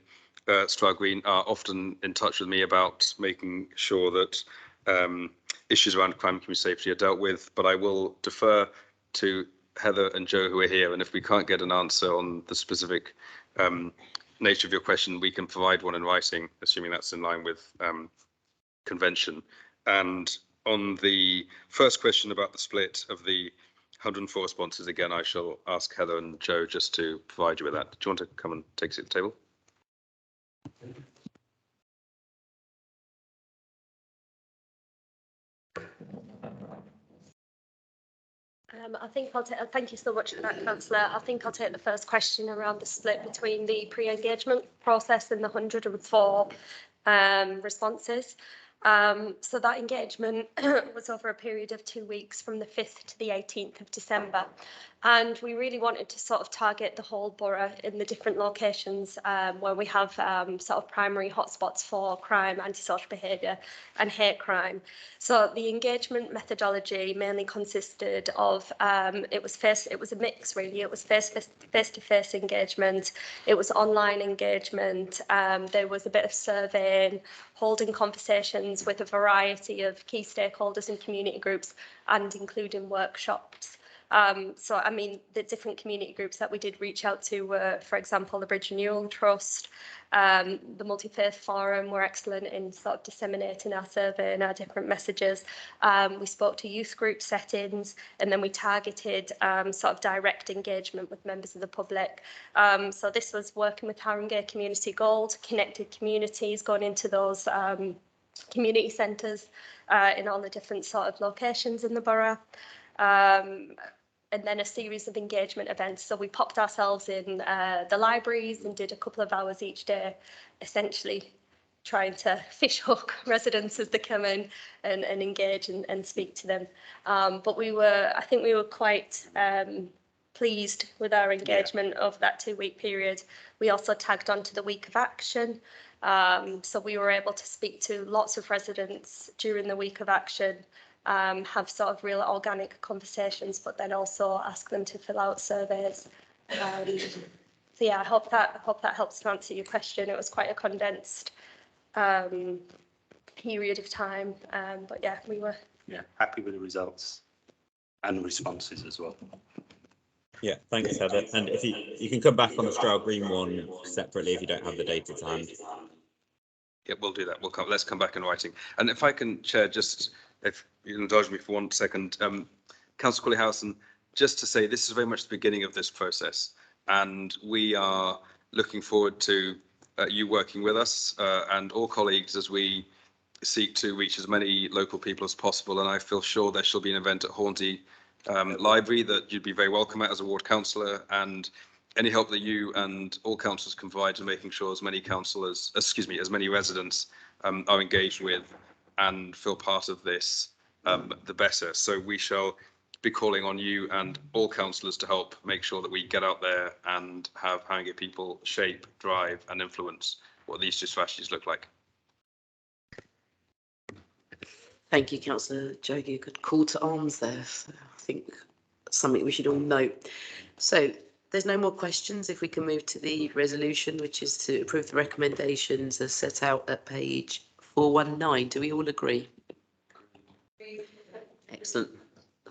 Stroud Green are often in touch with me about making sure that issues around crime and community safety are dealt with, but I will defer to Heather and Joe who are here, and if we can't get an answer on the specific nature of your question, we can provide one in writing, assuming that's in line with convention. And on the first question about the split of the 104 responses, again, I shall ask Heather and Joe just to provide you with that. Do you want to come and take a seat at the table? I think I'll take, thank you so much for that, Councillor. I think I'll take the first question around the split between the pre-engagement process and the 104 responses. So that engagement was over a period of 2 weeks from the 5th to the 18th of December. And we really wanted to sort of target the whole borough in the different locations where we have sort of primary hotspots for crime, antisocial behaviour and hate crime. So the engagement methodology mainly consisted of, it was a mix really. It was face-to-face engagement, it was online engagement, there was a bit of surveying, holding conversations with a variety of key stakeholders and community groups, and including workshops. So, I mean, the different community groups that we did reach out to were, for example, the Bridge Renewal Trust, the Multi-Faith Forum were excellent in sort of disseminating our survey and our different messages. We spoke to youth group settings, and then we targeted sort of direct engagement with members of the public. So this was working with Haringey Community Gold, connected communities, going into those community centres in all the different sort of locations in the borough. And then a series of engagement events. So we popped ourselves in the libraries and did a couple of hours each day, essentially trying to fish hook residents as they come in and engage and speak to them. But I think we were quite pleased with our engagement of that 2-week period. We also tagged on to the week of action. So we were able to speak to lots of residents during the week of action, have sort of real organic conversations, but then also ask them to fill out surveys. So yeah, I hope that helps to answer your question. It was quite a condensed period of time, but yeah, we were happy with the results and the responses as well. Yeah, thanks, Heather. And if you can come back on the Stroud Green one separately if you don't have the data to hand. Yeah, we'll do that. Let's come back in writing. And if I can, Chair, just if you indulge me for 1 second, Councillor Cooley-Howson, just to say this is very much the beginning of this process, and we are looking forward to you working with us and all colleagues as we seek to reach as many local people as possible. And I feel sure there shall be an event at Hornsey Library that you'd be very welcome at as a ward councillor, and any help that you and all councillors can provide in making sure as many councillors, as many residents are engaged with and feel part of this, the better. So we shall be calling on you and all councillors to help make sure that we get out there and have Haringey people shape, drive and influence what these 2 strategies look like. Thank you, Councillor Jogee. A good call to arms there. So I think that's something we should all note. So there's no more questions. If we can move to the resolution, which is to approve the recommendations as set out at page 419. Do we all agree? Excellent.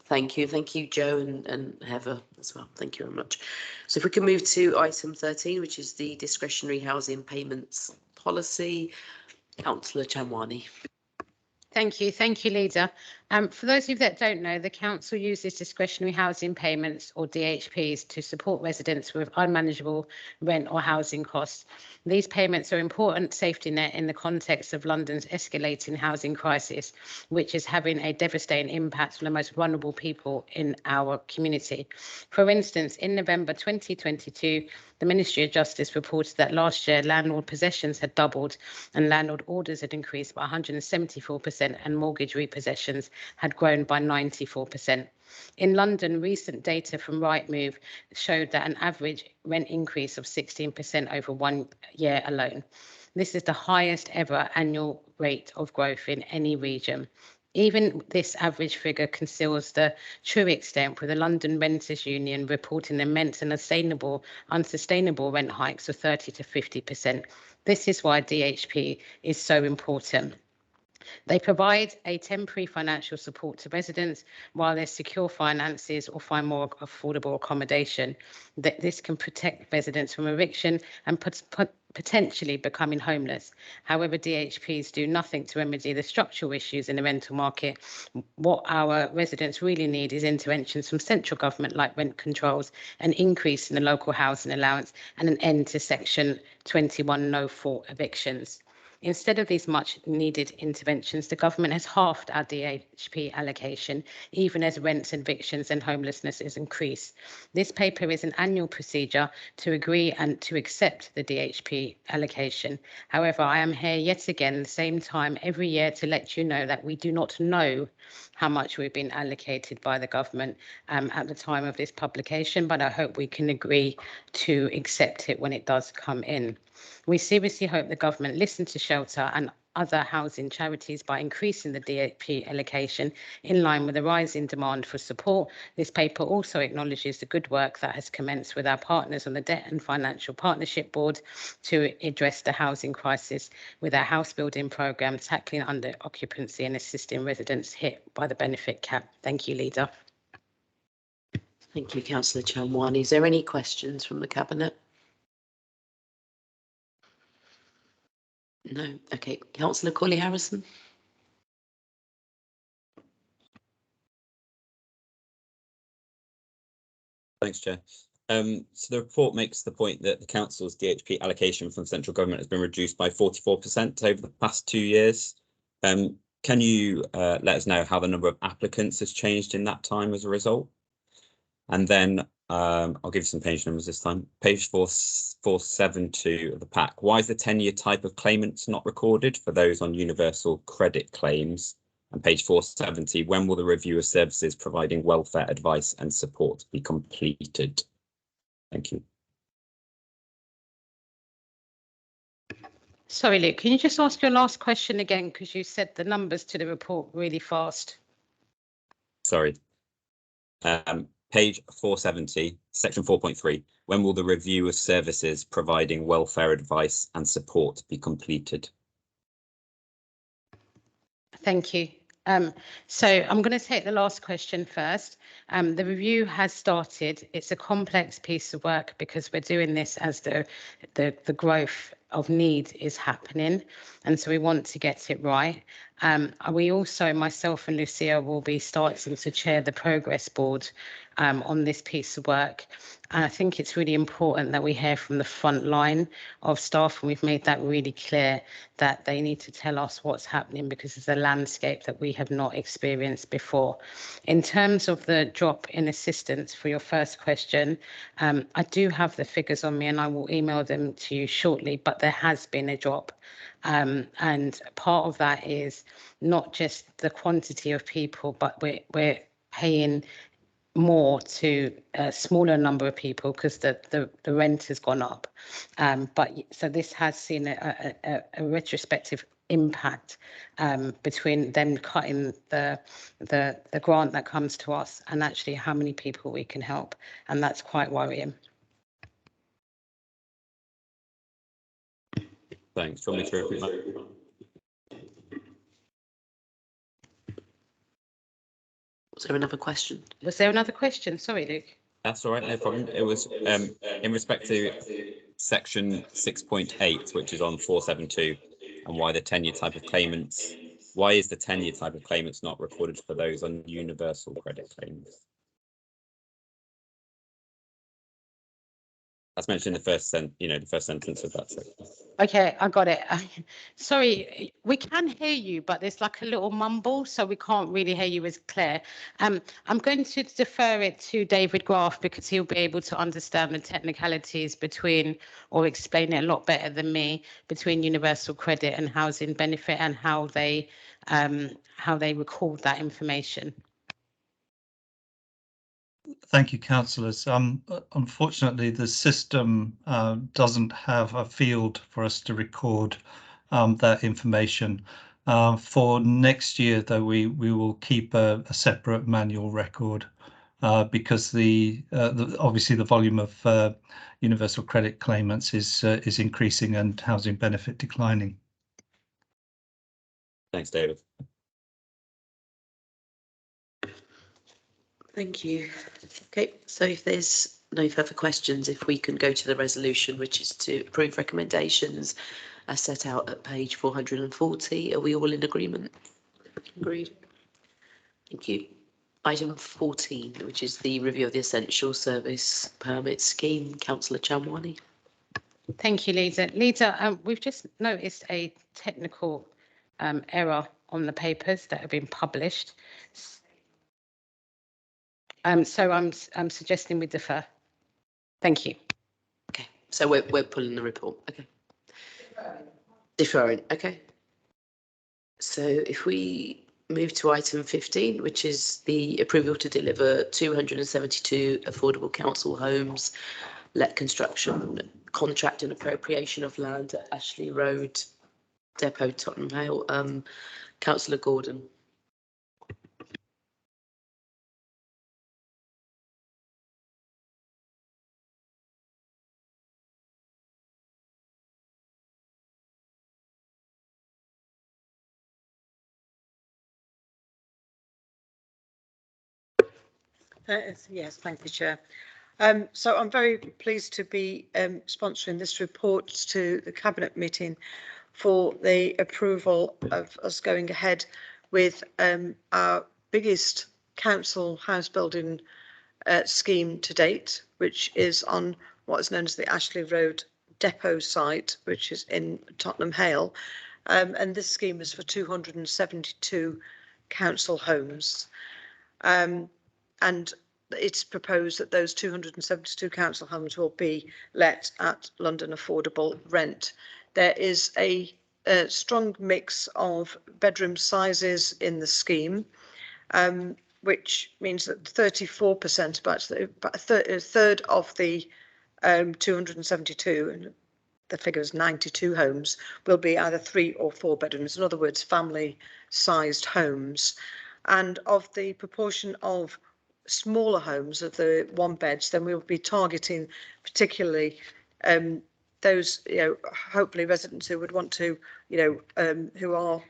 Thank you. Thank you, Joe and Heather as well. Thank you very much. So if we can move to item 13, which is the discretionary housing payments policy. Councillor Chamwani. Thank you, Leader. For those of you that don't know, the council uses discretionary housing payments, or DHPs, to support residents with unmanageable rent or housing costs. These payments are important safety net in the context of London's escalating housing crisis, which is having a devastating impact on the most vulnerable people in our community. For instance, in November 2022, the Ministry of Justice reported that last year landlord possessions had doubled and landlord orders had increased by 174% and mortgage repossessions had grown by 94%. In London, recent data from Rightmove showed that an average rent increase of 16% over 1 year alone. This is the highest ever annual rate of growth in any region. Even this average figure conceals the true extent, with the London Renters Union reporting immense and unsustainable rent hikes of 30 to 50%. This is why DHP is so important. They provide a temporary financial support to residents while they secure finances or find more affordable accommodation. This can protect residents from eviction and potentially becoming homeless. However, DHPs do nothing to remedy the structural issues in the rental market. What our residents really need is interventions from central government, like rent controls, an increase in the local housing allowance, and an end to Section 21 no-fault evictions. Instead of these much needed interventions, the government has halved our DHP allocation, even as rents, evictions and homelessness is increased. This paper is an annual procedure to agree and to accept the DHP allocation. However, I am here yet again, the same time every year, to let you know that we do not know how much we've been allocated by the government at the time of this publication, but I hope we can agree to accept it when it does come in. We seriously hope the government listens to shelter and other housing charities by increasing the DHP allocation in line with the rising demand for support. This paper also acknowledges the good work that has commenced with our partners on the Debt and Financial Partnership Board to address the housing crisis with our house building programme, tackling under occupancy and assisting residents hit by the benefit cap. Thank you, Leader. Thank you, Councillor Chamwani. Is there any questions from the Cabinet? No. Okay. Councillor Colley-Harrison. Thanks, Chair. So the report makes the point that the council's DHP allocation from central government has been reduced by 44% over the past 2 years. Can you let us know how the number of applicants has changed in that time as a result? And then I'll give you some page numbers this time. Page 472 of the pack. Why is the 10-year type of claimants not recorded for those on universal credit claims? And page 470, when will the review of services providing welfare advice and support be completed? Thank you. Sorry, Luke, can you just ask your last question again? Because you said the numbers to the report really fast. Sorry. Page 470, section 4.3. When will the review of services providing welfare advice and support be completed? Thank you. So I'm going to take the last question first. The review has started. It's a complex piece of work because we're doing this as the growth of need is happening, and so we want to get it right. We also, myself and Lucia, will be starting to chair the progress board on this piece of work. And I think it's really important that we hear from the front line of staff, and we've made that really clear that they need to tell us what's happening because it's a landscape that we have not experienced before. In terms of the drop in assistance for your first question, I do have the figures on me and I will email them to you shortly, but there has been a drop. And part of that is not just the quantity of people, but we're paying more to a smaller number of people because the rent has gone up. But so this has seen a retrospective impact between them cutting the grant that comes to us and actually how many people we can help, and that's quite worrying. Thanks. Do you want me to repeat that? Was there another question? Was there another question? Sorry, Luke. That's all right, no problem. It was in respect to section 6.8, which is on 472, and why the 10-year type of claimants. Why is the 10-year type of claimants not recorded for those on universal credit claims? That's mentioned in the first sentence of that section. Okay, I got it. Sorry, we can hear you, but there's like a little mumble, so we can't really hear you as clear. I'm going to defer it to David Graff because he'll be able to understand the technicalities between, or explain it a lot better than me, between universal credit and housing benefit and how they record that information. Thank you, councillors. Unfortunately, the system doesn't have a field for us to record that information. For next year, though, we will keep a separate manual record because obviously the volume of universal credit claimants is increasing and housing benefit declining. Thanks, David. Thank you. Okay, so if there's no further questions, if we can go to the resolution, which is to approve recommendations as set out at page 440. Are we all in agreement? Agreed. Thank you. Item 14, which is the review of the Essential Service Permit Scheme. Councillor Chamwani. Thank you, Lisa. Lisa, we've just noticed a technical error on the papers that have been published. So I'm suggesting we defer. Thank you. Okay, so we're pulling the report. Okay. Deferring. Okay. So if we move to item 15, which is the approval to deliver 272 affordable council homes, let construction contract and appropriation of land at Ashley Road Depot, Tottenham Hale. Councillor Gordon. Yes, thank you, Chair. So I'm very pleased to be sponsoring this report to the Cabinet meeting for the approval of us going ahead with our biggest council house building scheme to date, which is on what is known as the Ashley Road Depot site, which is in Tottenham Hale. And this scheme is for 272 council homes. And it's proposed that those 272 council homes will be let at London affordable rent. There is a strong mix of bedroom sizes in the scheme, which means that 34%, about a third of the 272, and the figure is 92 homes, will be either 3 or 4 bedrooms, in other words, family-sized homes. And of the proportion of smaller homes, of the 1 beds, then we'll be targeting particularly those, hopefully residents who would want to, who are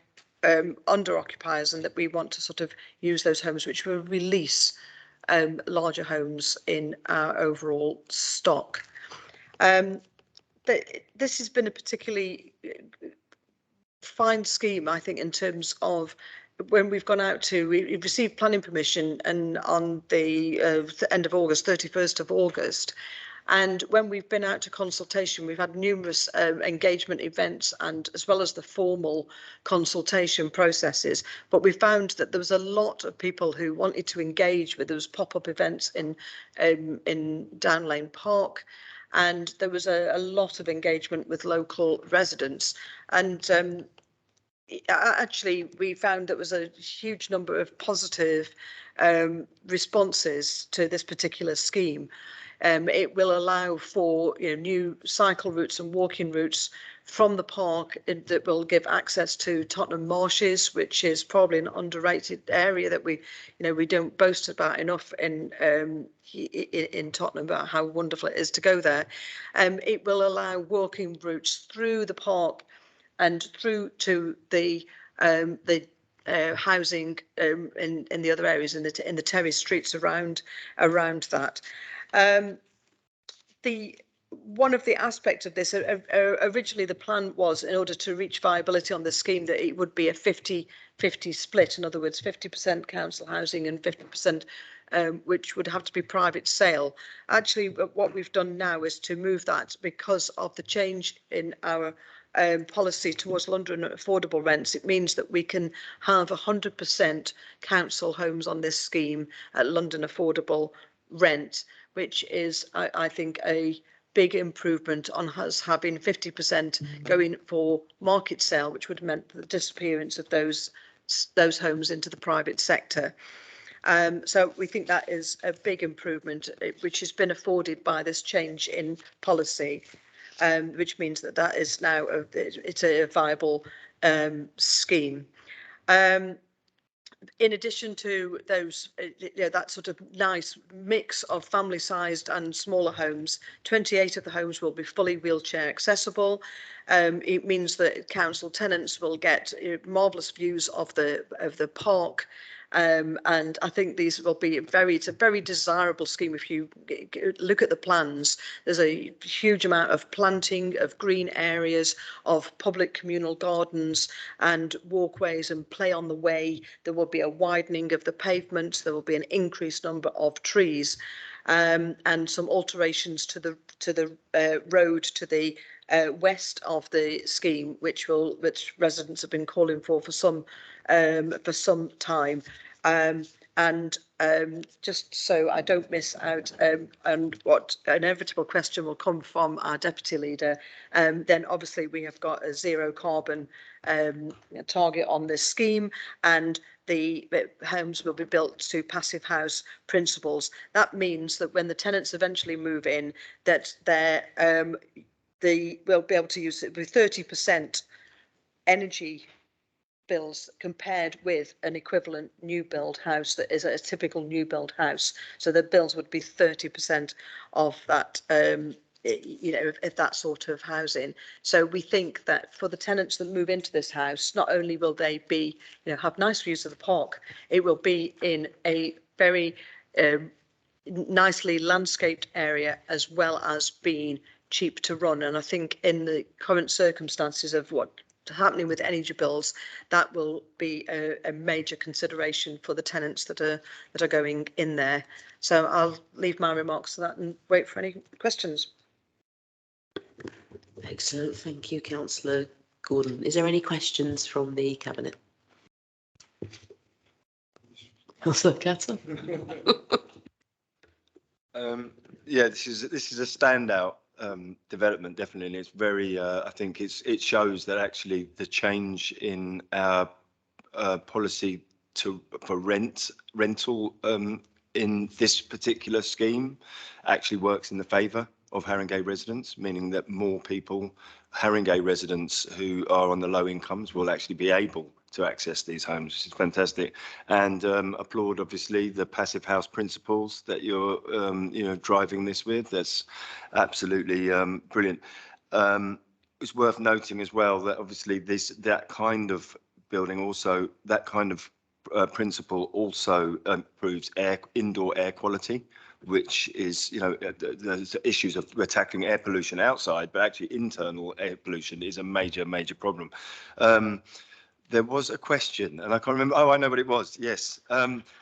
under occupiers, and that we want to sort of use those homes, which will release larger homes in our overall stock. This has been a particularly fine scheme, I think, in terms of when we've gone out to, we received planning permission and on the end of August, 31st of August. And when we've been out to consultation, we've had numerous engagement events, and as well as the formal consultation processes. But we found that there was a lot of people who wanted to engage with those pop-up events in Down Lane Park. And there was a lot of engagement with local residents. And actually, we found there was a huge number of positive responses to this particular scheme. It will allow for new cycle routes and walking routes from the park that will give access to Tottenham Marshes, which is probably an underrated area that we don't boast about enough in Tottenham, about how wonderful it is to go there. It will allow walking routes through the park and through to the housing in the other areas, in the terrace streets around that. One of the aspects of this, originally the plan was, in order to reach viability on the scheme, that it would be a 50-50 split. In other words, 50% council housing and 50% which would have to be private sale. Actually, what we've done now is to move that, because of the change in our policy towards London affordable rents. It means that we can have 100% council homes on this scheme at London affordable rent, which is, I think, a big improvement on us having 50% going for market sale, which would have meant the disappearance of those homes into the private sector. So we think that is a big improvement, which has been afforded by this change in policy, which means that is now it's a viable scheme. In addition to those, that sort of nice mix of family-sized and smaller homes, 28 of the homes will be fully wheelchair accessible. It means that council tenants will get marvellous views of the park, And I think these will be it's a very desirable scheme. If you look at the plans, there's a huge amount of planting, of green areas, of public communal gardens and walkways and play on the way. There will be a widening of the pavement. There will be an increased number of trees, and some alterations to the road to the west of the scheme, which residents have been calling for some time. And just so I don't miss out, and what an inevitable question will come from our deputy leader, then obviously we have got a zero carbon target on this scheme, and the homes will be built to passive house principles. That means that when the tenants eventually move in, that we'll be able to use it with 30% energy bills compared with an equivalent new build house that is a typical new build house. So the bills would be 30% of that, if that sort of housing. So we think that for the tenants that move into this house, not only will they be, have nice views of the park, it will be in a very nicely landscaped area, as well as being cheap to run. And I think in the current circumstances of what happening with energy bills, that will be a major consideration for the tenants that are going in there. So I'll leave my remarks to that and wait for any questions. Excellent, thank you, Councillor Gordon. Is there any questions from the Cabinet? Councillor Catter? Yeah, this is a standout development, definitely, and it's very. I think it shows that actually the change in our policy for rental in this particular scheme actually works in the favour of Haringey residents, meaning that more people, Haringey residents who are on the low incomes, will actually be able to access these homes, which is fantastic. And applaud, obviously, the passive house principles that you're, driving this with. That's absolutely brilliant. It's worth noting as well that obviously that kind of building also, that kind of principle also improves indoor air quality, which is, there's issues of we're tackling air pollution outside, but actually internal air pollution is a major problem. There was a question, and I can't remember. Oh, I know what it was. Yes,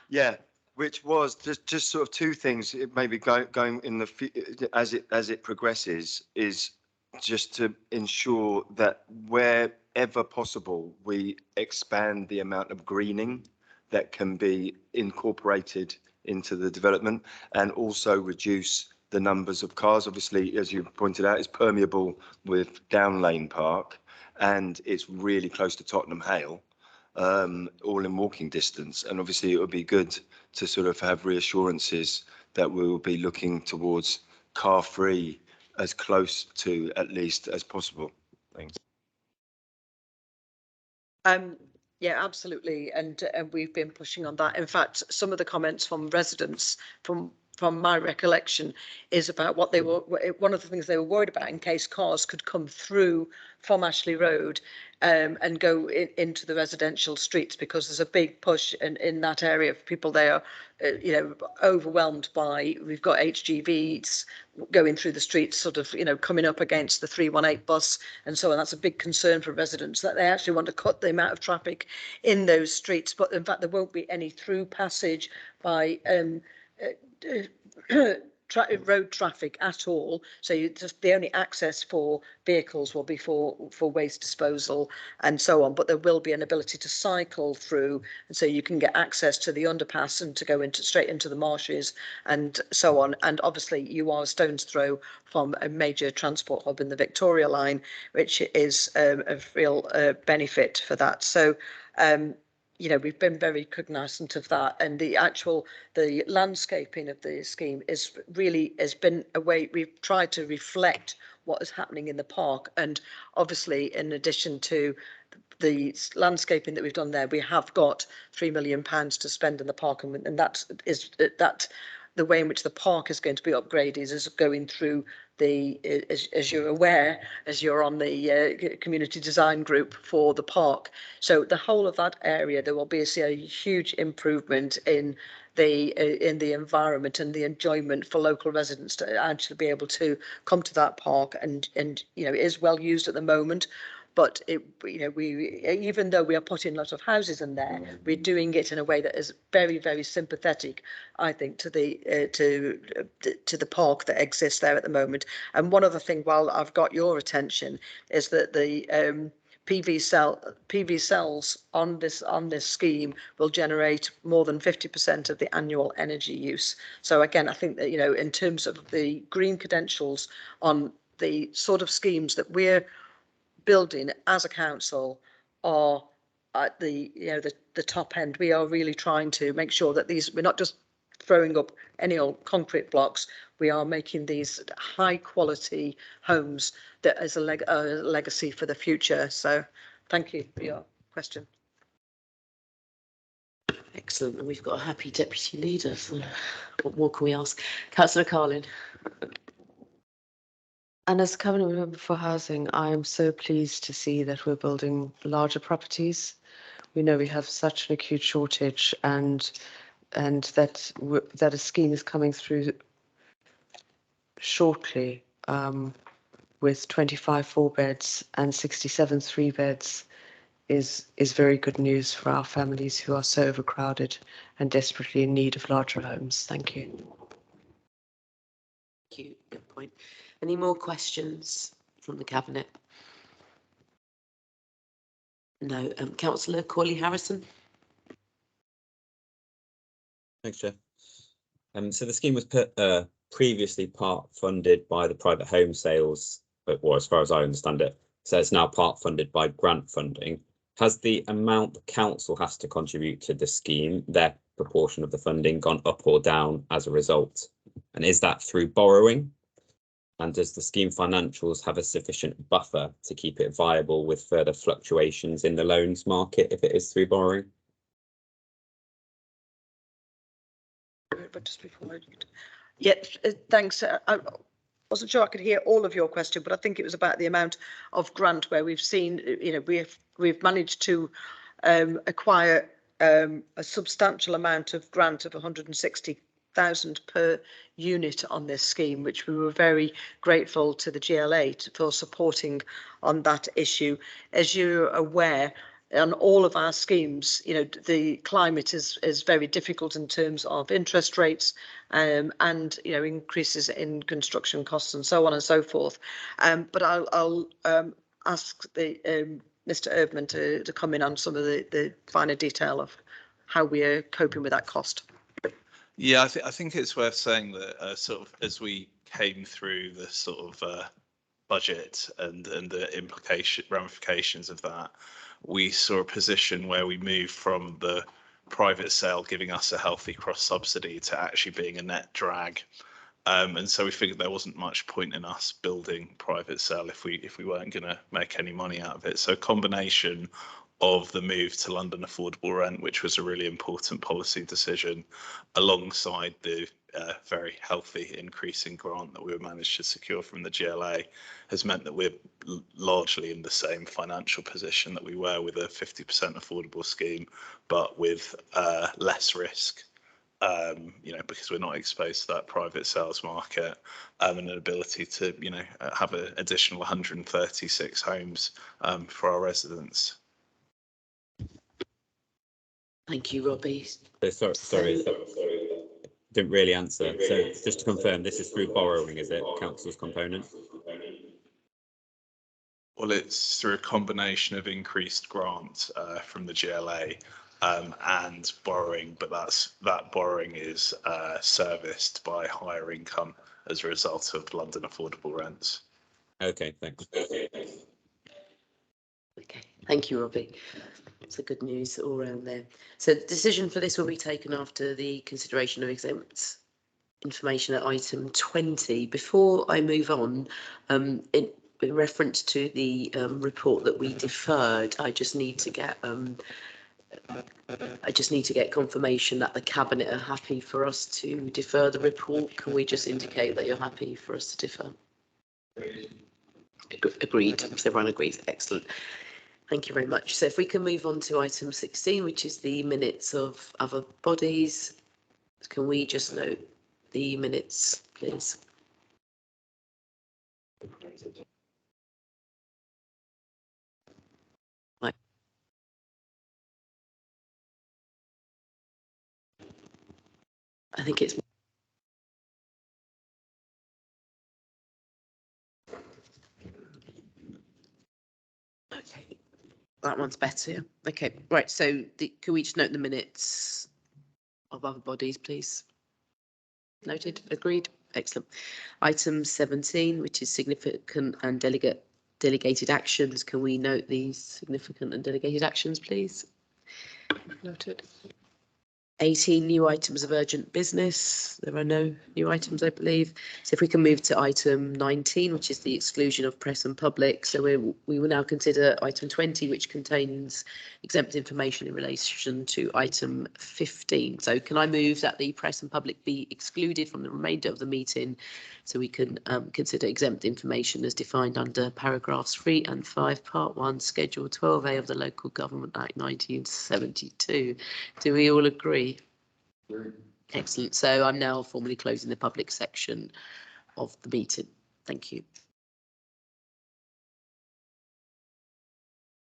yeah, which was just sort of two things. It maybe going in the as it progresses is just to ensure that wherever possible we expand the amount of greening that can be incorporated into the development, and also reduce the numbers of cars. Obviously, as you pointed out, it's permeable with Down Lane Park, and it's really close to Tottenham Hale, all in walking distance. And obviously it would be good to sort of have reassurances that we will be looking towards car free as close to at least as possible. Thanks. Yeah, absolutely. And we've been pushing on that. In fact, some of the comments from residents from my recollection is about what they were, one of the things they were worried about in case cars could come through from Ashley Road and go into the residential streets, because there's a big push in that area of people there, overwhelmed by, we've got HGVs going through the streets, sort of, coming up against the 318 bus and so on. That's a big concern for residents, that they actually want to cut the amount of traffic in those streets. But in fact, there won't be any through passage by road traffic at all. So the only access for vehicles will be for waste disposal and so on, but there will be an ability to cycle through, and so you can get access to the underpass and to go straight into the marshes and so on. And obviously you are a stone's throw from a major transport hub in the Victoria line, which is a real benefit for that. So we've been very cognizant of that, and the landscaping of the scheme has been a way we've tried to reflect what is happening in the park. And obviously, in addition to the landscaping that we've done there, we have got £3 million to spend in the park, and that the way in which the park is going to be upgraded is going through the, as you're aware, as you're on the community design group for the park. So the whole of that area, there will be a huge improvement in the environment and the enjoyment for local residents to actually be able to come to that park, and you know, it is well used at the moment. But it, you know, we, even though we are putting a lot of houses in there, we're doing it in a way that is very, very sympathetic, I think, to the park that exists there at the moment. And one other thing, while I've got your attention, is that the PV cells on this scheme will generate more than 50% of the annual energy use. So again, I think that, you know, in terms of the green credentials on the sort of schemes that we're building as a council are at the, you know, the top end. We are really trying to make sure that these, we're not just throwing up any old concrete blocks. We are making these high quality homes that is a legacy for the future. So thank you for your question. Excellent. And we've got a happy deputy leader. So what more can we ask? Councillor Carlin. And as Cabinet Member for Housing, I am so pleased to see that we're building larger properties. We know we have such an acute shortage, and that a scheme is coming through shortly with 25 4-beds and 67 3-beds is very good news for our families who are so overcrowded and desperately in need of larger homes. Thank you. Thank you. Good point. Any more questions from the Cabinet? No. Councillor Corley-Harrison. Thanks, Chair. So the scheme was previously part funded by the private home sales, or as far as I understand it, so it's now part funded by grant funding. Has the amount the council has to contribute to the scheme, their proportion of the funding, gone up or down as a result? And is that through borrowing? And does the scheme financials have a sufficient buffer to keep it viable with further fluctuations in the loans market if it is through borrowing? But just before thanks. I wasn't sure I could hear all of your question, but I think it was about the amount of grant where we've seen, you know, we've managed to acquire a substantial amount of grant of 160,000 per unit on this scheme, which we were very grateful to the GLA for supporting on that issue. As you're aware, on all of our schemes, you know, the climate is very difficult in terms of interest rates and, you know, increases in construction costs and so on and so forth. But I'll ask the Mr. Erdman to come in on some of the finer detail of how we are coping with that cost. Yeah, I think it's worth saying that sort of as we came through the sort of budget and the ramifications of that, we saw a position where we moved from the private sale giving us a healthy cross subsidy to actually being a net drag. And so we figured there wasn't much point in us building private sale if we weren't going to make any money out of it. So a combination of the move to London affordable rent, which was a really important policy decision, alongside the very healthy increase in grant that we managed to secure from the GLA, has meant that we're largely in the same financial position that we were with a 50% affordable scheme, but with less risk. You know, because we're not exposed to that private sales market, and an ability to, you know, have an additional 136 homes for our residents. Thank you, Robbie. Sorry, didn't really answer. So just to confirm, this is through borrowing, is it, council's component? Well, it's through a combination of increased grant from the GLA and borrowing, but that borrowing is serviced by higher income as a result of London affordable rents. Okay, thanks. Okay, thank you, Robbie. It's a good news all around there. So the decision for this will be taken after the consideration of exempt information at item 20. Before I move on, in reference to the report that we deferred, I just need to get I just need to get confirmation that the Cabinet are happy for us to defer the report. Can we just indicate that you're happy for us to defer? Agreed. If everyone agrees, excellent. Thank you very much. So if we can move on to item 16, which is the minutes of other bodies. Can we just note the minutes, please? Right. I think it's okay. That one's better. Okay, right. So can we just note the minutes of other bodies, please? Noted. Agreed. Excellent. Item 17, which is significant and delegated actions. Can we note these significant and delegated actions, please? Noted. 18 new items of urgent business. There are no new items, I believe. So if we can move to item 19, which is the exclusion of press and public. So we will now consider item 20, which contains exempt information in relation to item 15. So can I move that the press and public be excluded from the remainder of the meeting so we can consider exempt information as defined under paragraphs 3 and 5, part 1, schedule 12A of the Local Government Act 1972. Do we all agree? Excellent. So I'm now formally closing the public section of the meeting. Thank you.